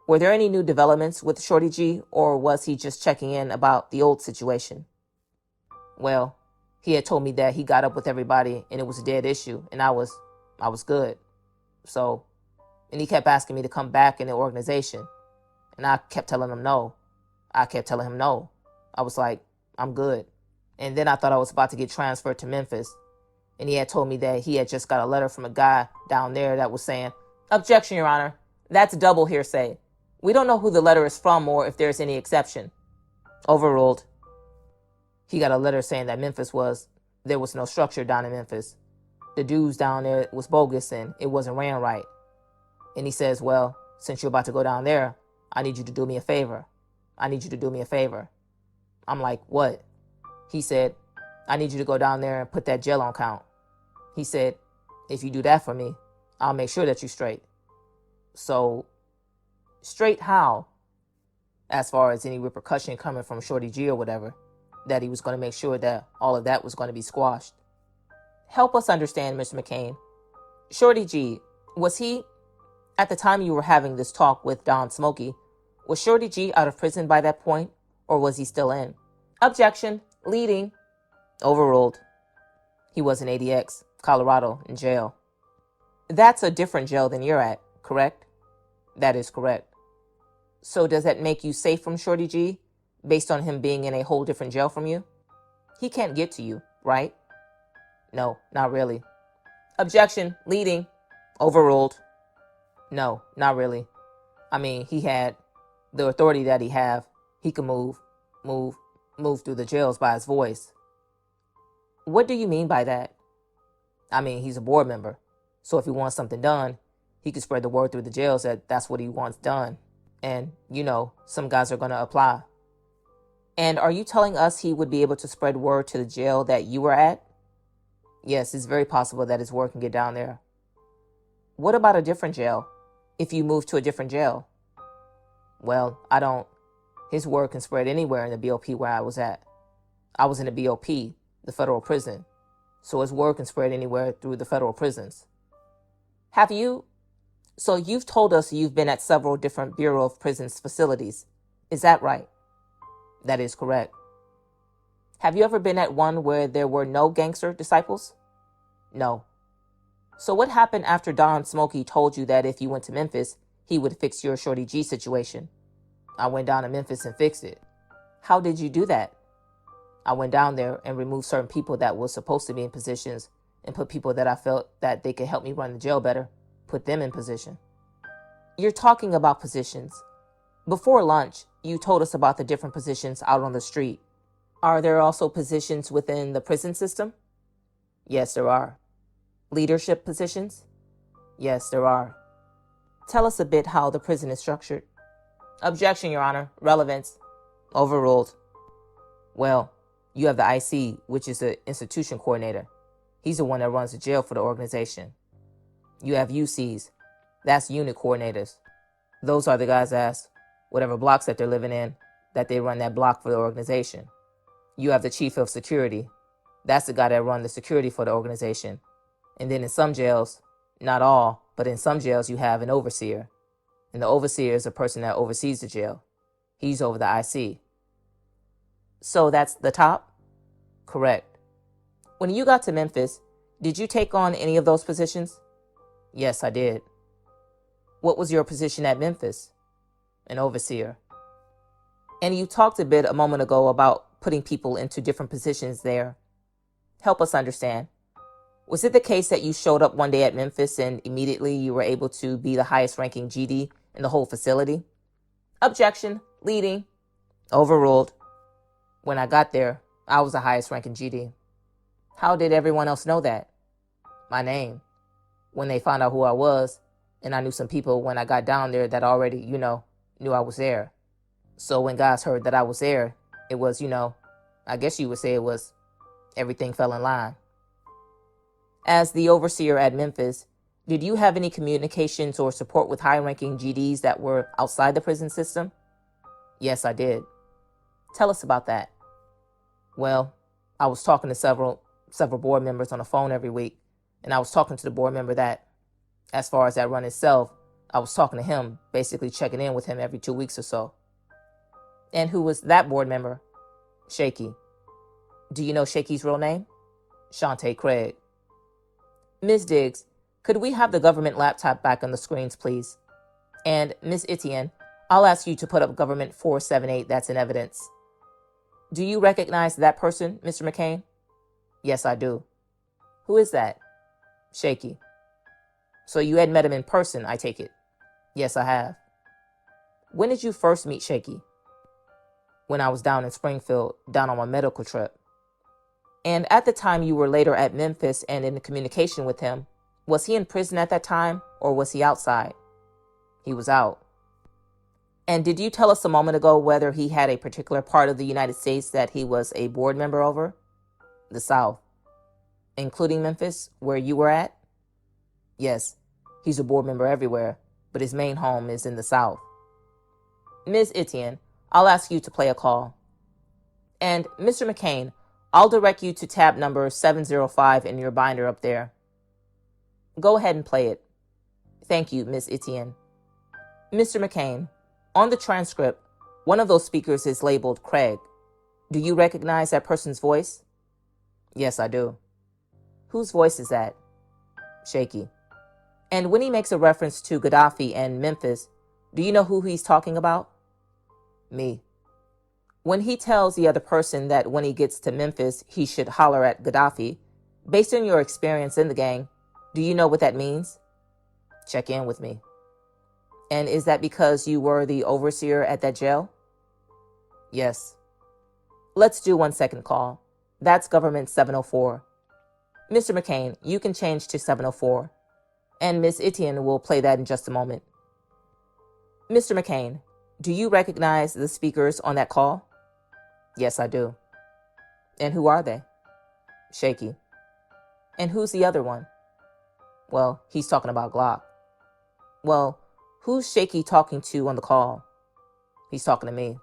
Were there any new developments with Shorty G, or was he just checking in about the old situation? Well, he had told me that he got up with everybody and it was a dead issue, and I was good. So, and he kept asking me to come back in the organization, and I kept telling him no. I was like, I'm good. And then I thought I was about to get transferred to Memphis, and he had told me that he had just got a letter from a guy down there that was saying, "Objection, Your Honor. That's double hearsay. We don't know who the letter is from or if there's any exception." Overruled. He got a letter saying that there was no structure down in Memphis. The dudes down there was bogus and it wasn't ran right. And he says, well, since you're about to go down there, I need you to do me a favor. I'm like, what? He said, I need you to go down there and put that jail on count. He said, if you do that for me, I'll make sure that you're straight. So, straight how? As far as any repercussion coming from Shorty G or whatever, that he was going to make sure that all of that was going to be squashed. Help us understand, Mr. McCain. Shorty G, was he, at the time you were having this talk with Don Smokey, was Shorty G out of prison by that point, or was he still in? Objection. Leading. Overruled. He was in ADX, Colorado, in jail. That's a different jail than you're at, correct? That is correct. So does that make you safe from Shorty G, based on him being in a whole different jail from you? He can't get to you, right? No, not really. Objection. Leading. Overruled. No, not really. I mean, he had the authority that he have. He could move through the jails by his voice. What do you mean by that? I mean, he's a board member. So if he wants something done, he could spread the word through the jails that that's what he wants done. And, some guys are going to apply. And are you telling us he would be able to spread word to the jail that you were at? Yes, it's very possible that his word can get down there. What about a different jail? If you move to a different jail? Well, his word can spread anywhere in the BOP where I was at. I was in the BOP, the federal prison. So his word can spread anywhere through the federal prisons. So you've told us you've been at several different Bureau of Prisons facilities. Is that right? That is correct. Have you ever been at one where there were no Gangster Disciples? No. So what happened after Don Smokey told you that if you went to Memphis, he would fix your Shorty G situation? I went down to Memphis and fixed it. How did you do that? I went down there and removed certain people that were supposed to be in positions and put people that I felt that they could help me run the jail better, put them in position. You're talking about positions. Before lunch, you told us about the different positions out on the street. Are there also positions within the prison system? Yes, there are. Leadership positions? Yes, there are. Tell us a bit how the prison is structured. Objection, Your Honor. Relevance. Overruled. Well, you have the IC, which is the institution coordinator. He's the one that runs the jail for the organization. You have UCs. That's unit coordinators. Those are the guys that's whatever blocks that they're living in, that they run that block for the organization. You have the chief of security. That's the guy that runs the security for the organization. And then in some jails, not all, but in some jails you have an overseer. And the overseer is a person that oversees the jail. He's over the IC. So that's the top? Correct. When you got to Memphis, did you take on any of those positions? Yes, I did. What was your position at Memphis? An overseer. And you talked a bit a moment ago about putting people into different positions there. Help us understand. Was it the case that you showed up one day at Memphis and immediately you were able to be the highest ranking GD in the whole facility? Objection. Leading. Overruled. When I got there, I was the highest ranking GD. How did everyone else know that? My name. When they found out who I was, and I knew some people when I got down there that already, knew I was there. So when guys heard that I was there, it was, I guess you would say it was everything fell in line. As the overseer at Memphis, did you have any communications or support with high-ranking GDs that were outside the prison system? Yes, I did. Tell us about that. Well, I was talking to several board members on the phone every week, and I was talking to the board member that, as far as that run itself, I was talking to him, basically checking in with him every 2 weeks or so. And who was that board member? Shaky. Do you know Shaky's real name? Shantae Craig. Ms. Diggs, could we have the government laptop back on the screens, please? And Ms. Etienne, I'll ask you to put up government 478 that's in evidence. Do you recognize that person, Mr. McCain? Yes, I do. Who is that? Shaky. So you had met him in person, I take it? Yes, I have. When did you first meet Shaky? When I was down in Springfield, down on my medical trip. And at the time you were later at Memphis and in communication with him, was he in prison at that time or was he outside? He was out. And did you tell us a moment ago whether he had a particular part of the United States that he was a board member over? The South. Including Memphis, where you were at? Yes, he's a board member everywhere, but his main home is in the South. Ms. Etienne, I'll ask you to play a call. And Mr. McCain, I'll direct you to tab number 705 in your binder up there. Go ahead and play it. Thank you, Ms. Etienne. Mr. McCain, on the transcript, one of those speakers is labeled Craig. Do you recognize that person's voice? Yes, I do. Whose voice is that? Shaky. And when he makes a reference to Gaddafi and Memphis, do you know who he's talking about? Me. When he tells the other person that when he gets to Memphis, he should holler at Gaddafi, based on your experience in the gang, do you know what that means? Check in with me. And is that because you were the overseer at that jail? Yes. Let's do 1 second call. That's government 704. Mr. McCain, you can change to 704. And Ms. Etienne will play that in just a moment. Mr. McCain, do you recognize the speakers on that call? Yes, I do. And who are they? Shaky. And who's the other one? Well, he's talking about Glock. Well, who's Shaky talking to on the call? He's talking to me.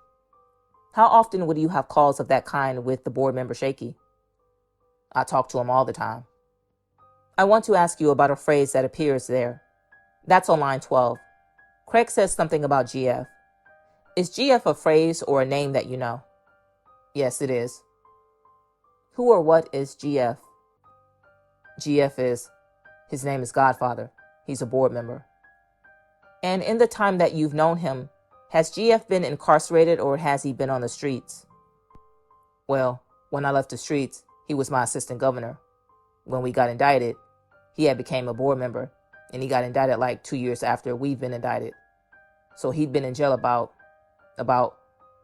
How often would you have calls of that kind with the board member Shaky? I talk to him all the time. I want to ask you about a phrase that appears there. That's on line 12. Craig says something about GF. Is GF a phrase or a name that you know? Yes, it is. Who or what is GF? GF is, his name is Godfather. He's a board member. And in the time that you've known him, has GF been incarcerated or has he been on the streets? Well, when I left the streets, he was my assistant governor. When we got indicted, he had became a board member, and he got indicted like 2 years after we've been indicted. So he'd been in jail about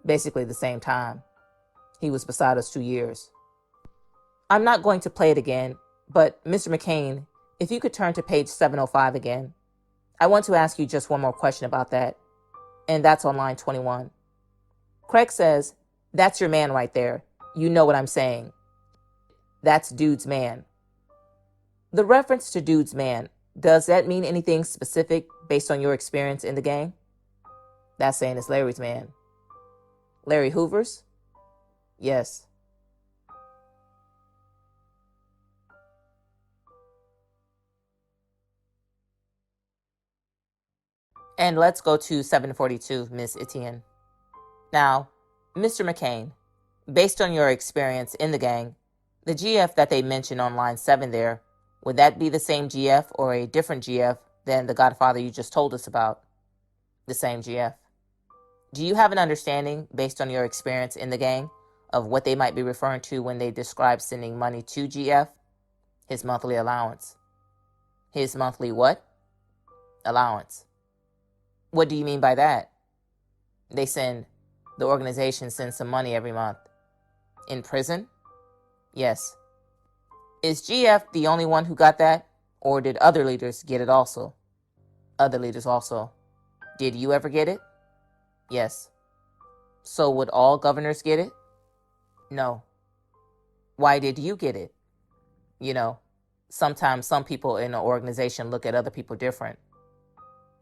basically the same time. He was beside us 2 years. I'm not going to play it again, but Mr. McCain, if you could turn to page 705 again. I want to ask you just one more question about that, and that's on line 21. Craig says, that's your man right there. You know what I'm saying. That's dude's man. The reference to dude's man, does that mean anything specific based on your experience in the gang? That's saying it's Larry's man. Larry Hoover's? Yes. And let's go to 742, Ms. Etienne. Now, Mr. McCain, based on your experience in the gang, the GF that they mentioned on line 7 there, would that be the same GF or a different GF than the Godfather you just told us about? The same GF. Do you have an understanding, based on your experience in the gang, of what they might be referring to when they describe sending money to GF? His monthly allowance. His monthly what? Allowance. What do you mean by that? The organization sends some money every month. In prison? Yes. Is GF the only one who got that? Or did other leaders get it also? Other leaders also. Did you ever get it? Yes. So would all governors get it? No. Why did you get it? You know, sometimes some people in an organization look at other people different.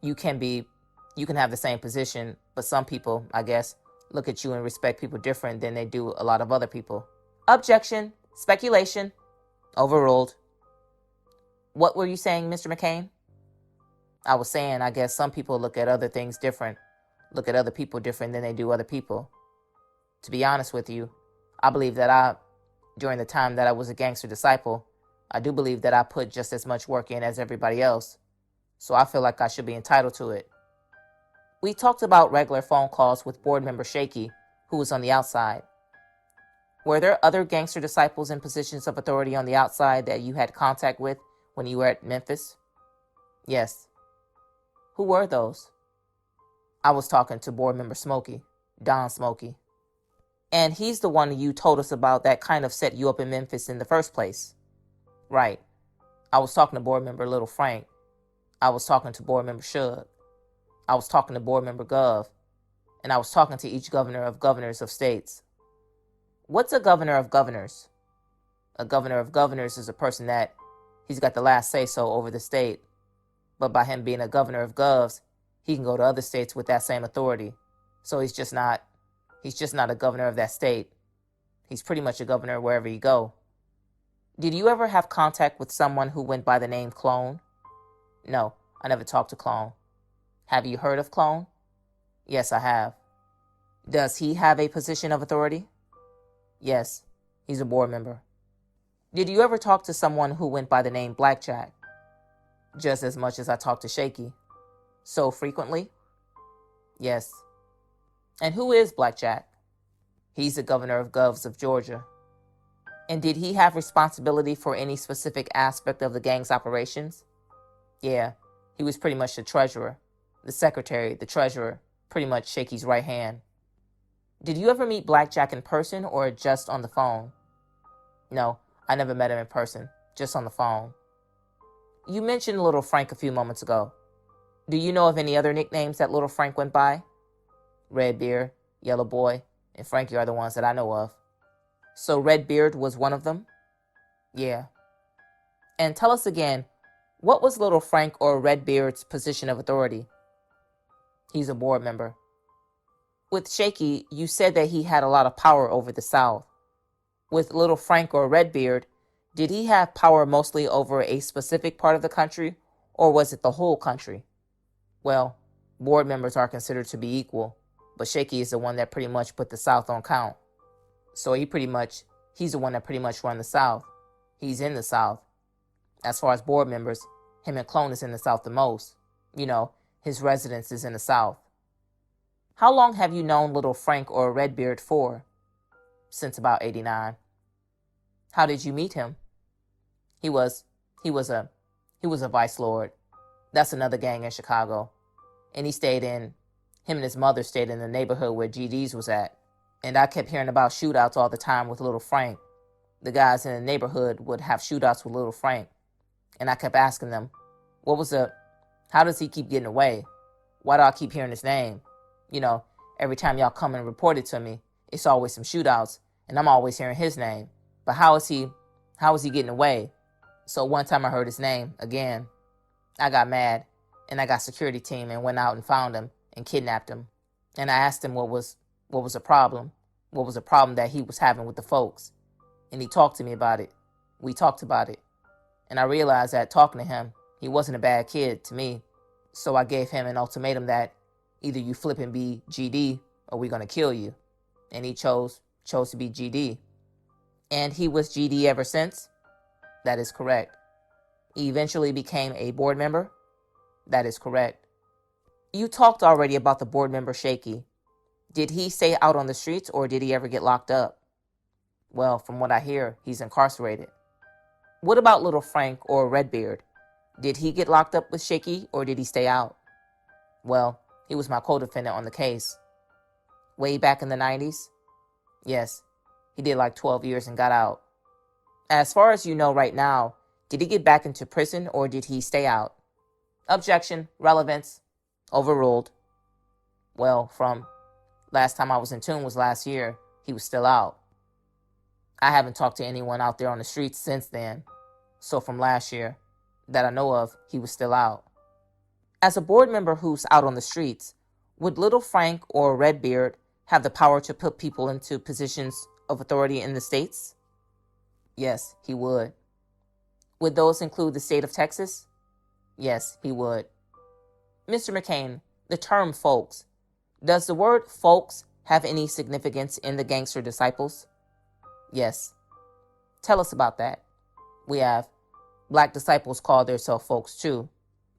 You can have the same position, but some people, I guess, look at you and respect people different than they do a lot of other people. Objection. Speculation. Overruled. What were you saying, Mr. McCain? I was saying, I guess some people look at other things different, look at other people different than they do other people. To be honest with you, I believe that during the time that I was a gangster disciple, I do believe that I put just as much work in as everybody else. So I feel like I should be entitled to it. We talked about regular phone calls with board member Shaky, who was on the outside. Were there other gangster disciples in positions of authority on the outside that you had contact with when you were at Memphis? Yes. Who were those? I was talking to board member Smokey, Don Smokey. And he's the one you told us about that kind of set you up in Memphis in the first place. Right. I was talking to board member Little Frank. I was talking to board member Shug. I was talking to board member Gov. And I was talking to each governor of governors of states. What's a governor of governors? A governor of governors is a person that he's got the last say-so over the state. But by him being a governor of govs, he can go to other states with that same authority. So he's just not a governor of that state. He's pretty much a governor wherever you go. Did you ever have contact with someone who went by the name Clone? No, I never talked to Clone. Have you heard of Clone? Yes, I have. Does he have a position of authority? Yes, he's a board member. Did you ever talk to someone who went by the name Blackjack? Just as much as I talked to Shaky. So frequently? Yes. And who is Blackjack? He's the governor of govs of Georgia. And did he have responsibility for any specific aspect of the gang's operations? Yeah, he was pretty much the treasurer, the secretary, the treasurer, pretty much Shaky's right hand. Did you ever meet Blackjack in person or just on the phone? No, I never met him in person, just on the phone. You mentioned Little Frank a few moments ago. Do you know of any other nicknames that Little Frank went by? Redbeard, Yellow Boy, and Frankie are the ones that I know of. So Redbeard was one of them? Yeah. And tell us again, what was Little Frank or Redbeard's position of authority? He's a board member. With Shaky, you said that he had a lot of power over the South. With Little Frank or Redbeard, did he have power mostly over a specific part of the country, or was it the whole country? Well, board members are considered to be equal, but Shaky is the one that pretty much put the South on count. So he's the one that pretty much run the South. He's in the South. As far as board members, him and Clone is in the South the most. You know, his residence is in the South. How long have you known Little Frank or Redbeard for? Since about 89. How did you meet him? He was a vice lord. That's another gang in Chicago. And him and his mother stayed in the neighborhood where GD's was at. And I kept hearing about shootouts all the time with Little Frank. The guys in the neighborhood would have shootouts with Little Frank. And I kept asking them, how does he keep getting away? Why do I keep hearing his name? You know, every time y'all come and report it to me, it's always some shootouts, and I'm always hearing his name. But how is he getting away? So one time I heard his name again. I got mad, and I got security team and went out and found him and kidnapped him. And I asked him what was the problem? What was the problem that he was having with the folks? And he talked to me about it. We talked about it. And I realized that talking to him, he wasn't a bad kid to me. So I gave him an ultimatum that either you flip and be GD or we're going to kill you. And he chose to be GD. And he was GD ever since? That is correct. He eventually became a board member? That is correct. You talked already about the board member Shaky. Did he stay out on the streets or did he ever get locked up? Well, from what I hear, he's incarcerated. What about Little Frank or Redbeard? Did he get locked up with Shaky or did he stay out? Well, he was my co-defendant on the case. Way back in the 90s? Yes, he did like 12 years and got out. As far as you know right now, did he get back into prison or did he stay out? Objection, relevance, overruled. Well, from last time I was in tune was last year, he was still out. I haven't talked to anyone out there on the streets since then. So from last year, that I know of, he was still out. As a board member who's out on the streets, would Little Frank or Redbeard have the power to put people into positions of authority in the states? Yes, he would. Would those include the state of Texas? Yes, he would. Mr. McCain, the term folks, does the word folks have any significance in the Gangster Disciples? Yes. Tell us about that. We have Black disciples call themselves folks too,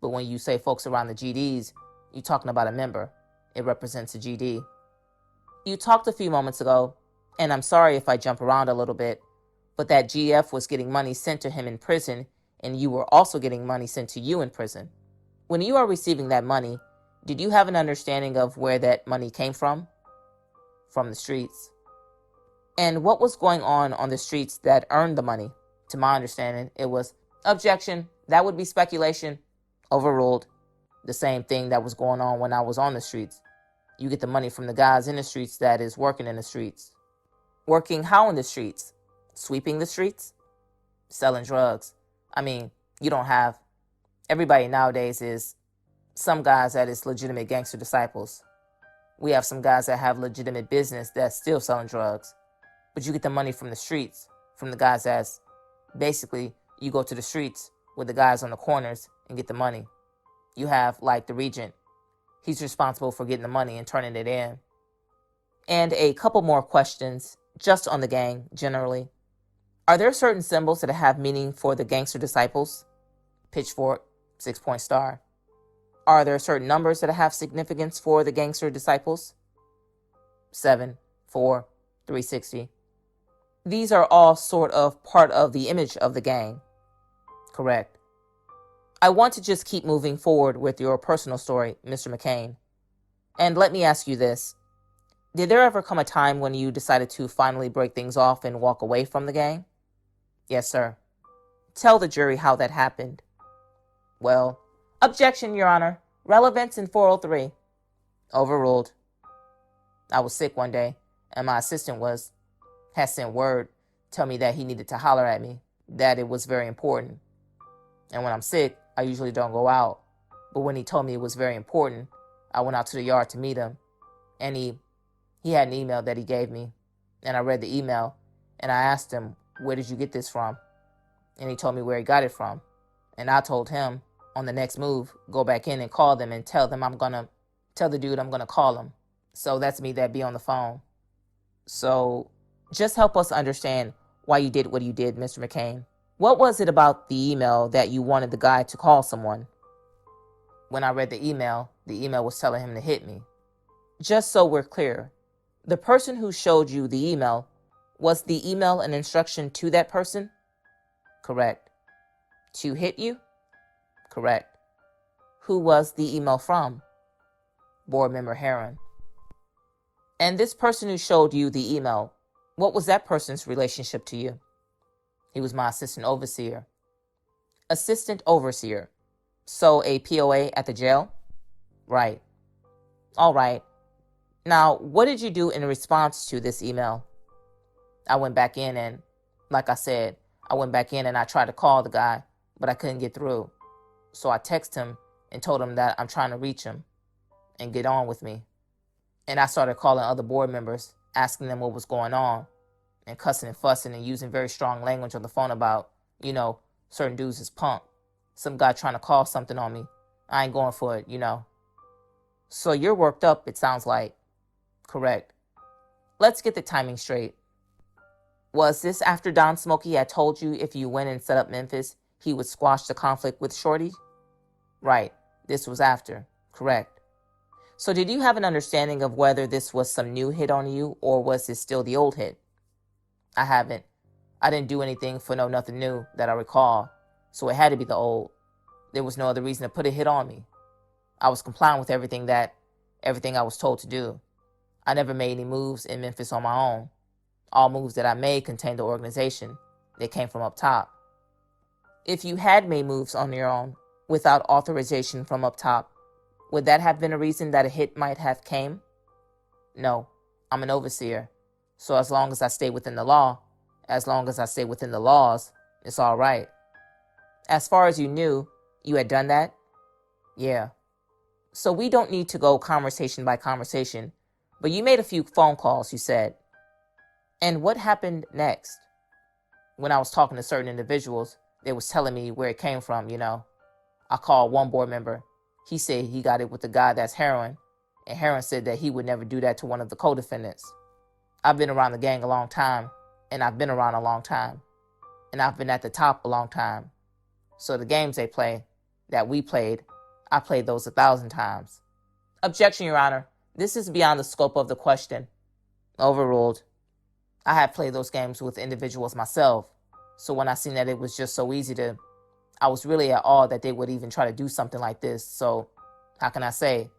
but when you say folks around the GDs, you're talking about a member. It represents a GD. You talked a few moments ago, and I'm sorry if I jump around a little bit, but that GF was getting money sent to him in prison, and you were also getting money sent to you in prison. When you are receiving that money, did you have an understanding of where that money came from? From the streets. And what was going on the streets that earned the money? To my understanding, it was objection. That would be speculation. Overruled. The same thing that was going on when I was on the streets. You get the money from the guys in the streets that is working in the streets. Working how in the streets? Sweeping the streets? Selling drugs. I mean, you don't have... Everybody nowadays is some guys that is legitimate gangster disciples. We have some guys that have legitimate business that's still selling drugs. But you get the money from the streets, from the guys that's basically, you go to the streets with the guys on the corners and get the money. You have, like, the Regent. He's responsible for getting the money and turning it in. And a couple more questions, just on the gang, generally. Are there certain symbols that have meaning for the Gangster Disciples? Pitchfork, 6-point star. Are there certain numbers that have significance for the Gangster Disciples? 7, 4, 360. These are all sort of part of the image of the gang. Correct. I want to just keep moving forward with your personal story, Mr. McCain. And let me ask you this. Did there ever come a time when you decided to finally break things off and walk away from the gang? Yes, sir. Tell the jury how that happened. Well, objection, Your Honor. Relevance in 403. Overruled. I was sick one day, and my assistant had sent word, tell me that he needed to holler at me, that it was very important. And when I'm sick, I usually don't go out. But when he told me it was very important, I went out to the yard to meet him. And he had an email that he gave me. And I read the email, and I asked him, where did you get this from? And he told me where he got it from. And I told him, on the next move, go back in and call them and tell the dude I'm gonna call him. So that's me that be on the phone. So just help us understand why you did what you did, Mr. McCain. What was it about the email that you wanted the guy to call someone? When I read the email was telling him to hit me. Just so we're clear, the person who showed you the email, was the email an instruction to that person? Correct. To hit you? Correct. Who was the email from? Board member Heron. And this person who showed you the email, what was that person's relationship to you? He was my assistant overseer. Assistant overseer. So a POA at the jail? Right. All right. Now, what did you do in response to this email? I went back in and, like I said, I tried to call the guy, but I couldn't get through. So I texted him and told him that I'm trying to reach him and get on with me. And I started calling other board members, asking them what was going on, and cussing and fussing and using very strong language on the phone about, certain dudes is punk. Some guy trying to call something on me. I ain't going for it, So you're worked up, it sounds like. Correct. Let's get the timing straight. Was this after Don Smokey had told you if you went and set up Memphis, he would squash the conflict with Shorty? Right. This was after. Correct. So did you have an understanding of whether this was some new hit on you, or was this still the old hit? I haven't. I didn't do anything for nothing new that I recall, so it had to be the old. There was no other reason to put a hit on me. I was complying with everything I was told to do. I never made any moves in Memphis on my own. All moves that I made contained the organization. They came from up top. If you had made moves on your own without authorization from up top, would that have been a reason that a hit might have came? No, I'm an overseer. So as long as I stay within the law, as long as I stay within the laws, it's all right. As far as you knew, you had done that? Yeah. So we don't need to go conversation by conversation, but you made a few phone calls, you said. And what happened next? When I was talking to certain individuals, they was telling me where it came from, I called one board member. He said he got it with the guy that's heroin, and heroin said that he would never do that to one of the co-defendants. I've been around the gang a long time, and I've been around a long time, and I've been at the top a long time. So the games they play, that we played, I played those 1,000 times. Objection, Your Honor. This is beyond the scope of the question. Overruled. I have played those games with individuals myself, so when I seen that it was just so easy I was really at awe that they would even try to do something like this. So, how can I say?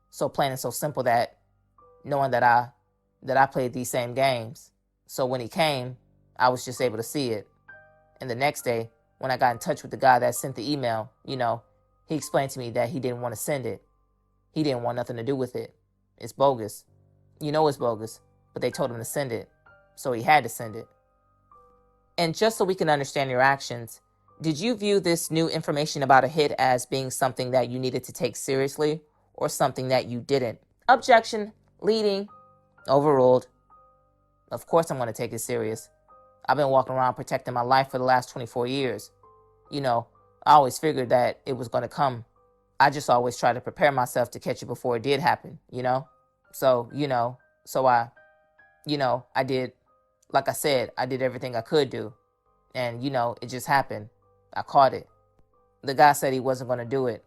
So plain and so simple that knowing that I played these same games. So when he came, I was just able to see it. And the next day, when I got in touch with the guy that sent the email, he explained to me that he didn't want to send it. He didn't want nothing to do with it. It's bogus. It's bogus, but they told him to send it. So he had to send it. And just so we can understand your actions, did you view this new information about a hit as being something that you needed to take seriously or something that you didn't? Objection. Leading. Overruled. Of course I'm going to take it serious. I've been walking around protecting my life for the last 24 years. I always figured that it was going to come. I just always tried to prepare myself to catch it before it did happen, So, I did, like I said, I did everything I could do. And, it just happened. I caught it. The guy said he wasn't going to do it.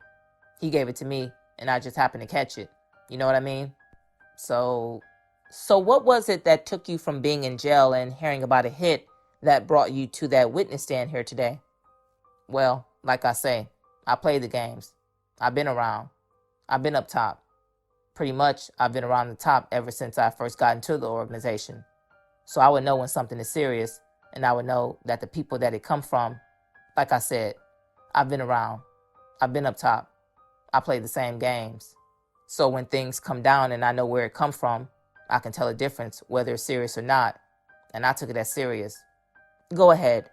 He gave it to me, and I just happened to catch it. You know what I mean? So what was it that took you from being in jail and hearing about a hit that brought you to that witness stand here today? Well, like I say, I played the games. I've been around. I've been up top. Pretty much, I've been around the top ever since I first got into the organization. So I would know when something is serious, and I would know that the people that it come from, like I said, I've been around. I've been up top. I play the same games. So when things come down and I know where it come from, I can tell a difference whether it's serious or not. And I took it as serious. Go ahead.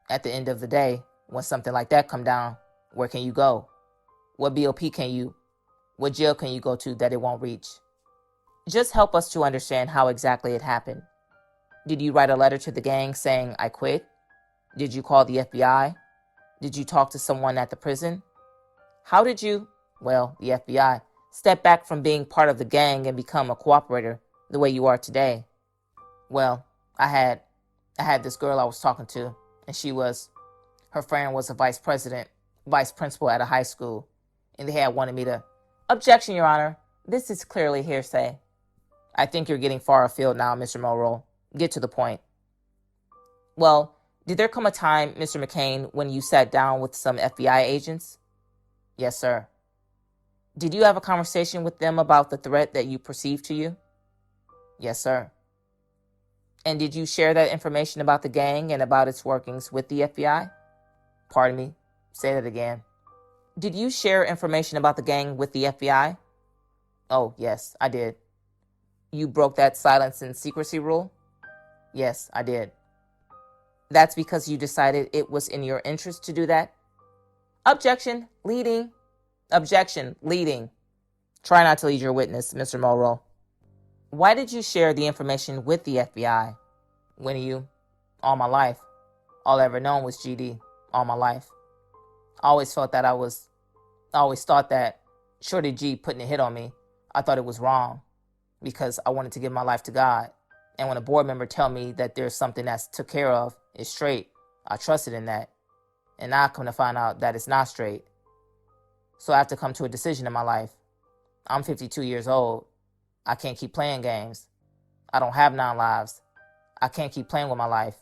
At the end of the day, when something like that come down, where can you go? What what jail can you go to that it won't reach? Just help us to understand how exactly it happened. Did you write a letter to the gang saying, I quit? Did you call the FBI? Did you talk to someone at the prison? How did you, the FBI, step back from being part of the gang and become a cooperator the way you are today? Well, I had this girl I was talking to, and her friend was a vice principal at a high school, and they had wanted me to. Objection, Your Honor. This is clearly hearsay. I think you're getting far afield now, Mr. Mulrow. Get to the point. Well, did there come a time, Mr. McCain, when you sat down with some FBI agents? Yes, sir. Did you have a conversation with them about the threat that you perceived to you? Yes, sir. And did you share that information about the gang and about its workings with the FBI? Pardon me. Say that again. Did you share information about the gang with the FBI? Oh, yes, I did. You broke that silence and secrecy rule? Yes, I did. That's because you decided it was in your interest to do that? Objection, leading. Objection, leading. Try not to lead your witness, Mr. Mulrow. Why did you share the information with the FBI? All my life. All I ever known was GD, all my life. I always thought that Shorty G putting a hit on me, I thought it was wrong because I wanted to give my life to God. And when a board member tell me that there's something that's took care of, is straight, I trusted in that. And now I come to find out that it's not straight. So I have to come to a decision in my life. I'm 52 years old. I can't keep playing games. I don't have 9 lives. I can't keep playing with my life.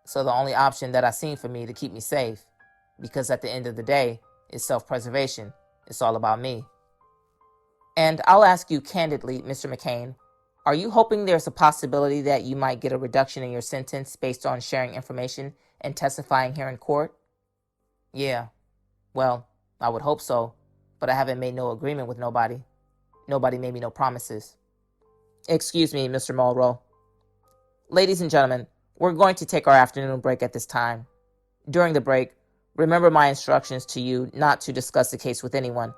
So the only option that I seen for me to keep me safe, because at the end of the day, it's self-preservation. It's all about me. And I'll ask you candidly, Mr. McCain, are you hoping there's a possibility that you might get a reduction in your sentence based on sharing information and testifying here in court? Yeah. Well, I would hope so, but I haven't made no agreement with nobody. Nobody made me no promises. Excuse me, Mr. Mulrow. Ladies and gentlemen, we're going to take our afternoon break at this time. During the break, remember my instructions to you not to discuss the case with anyone,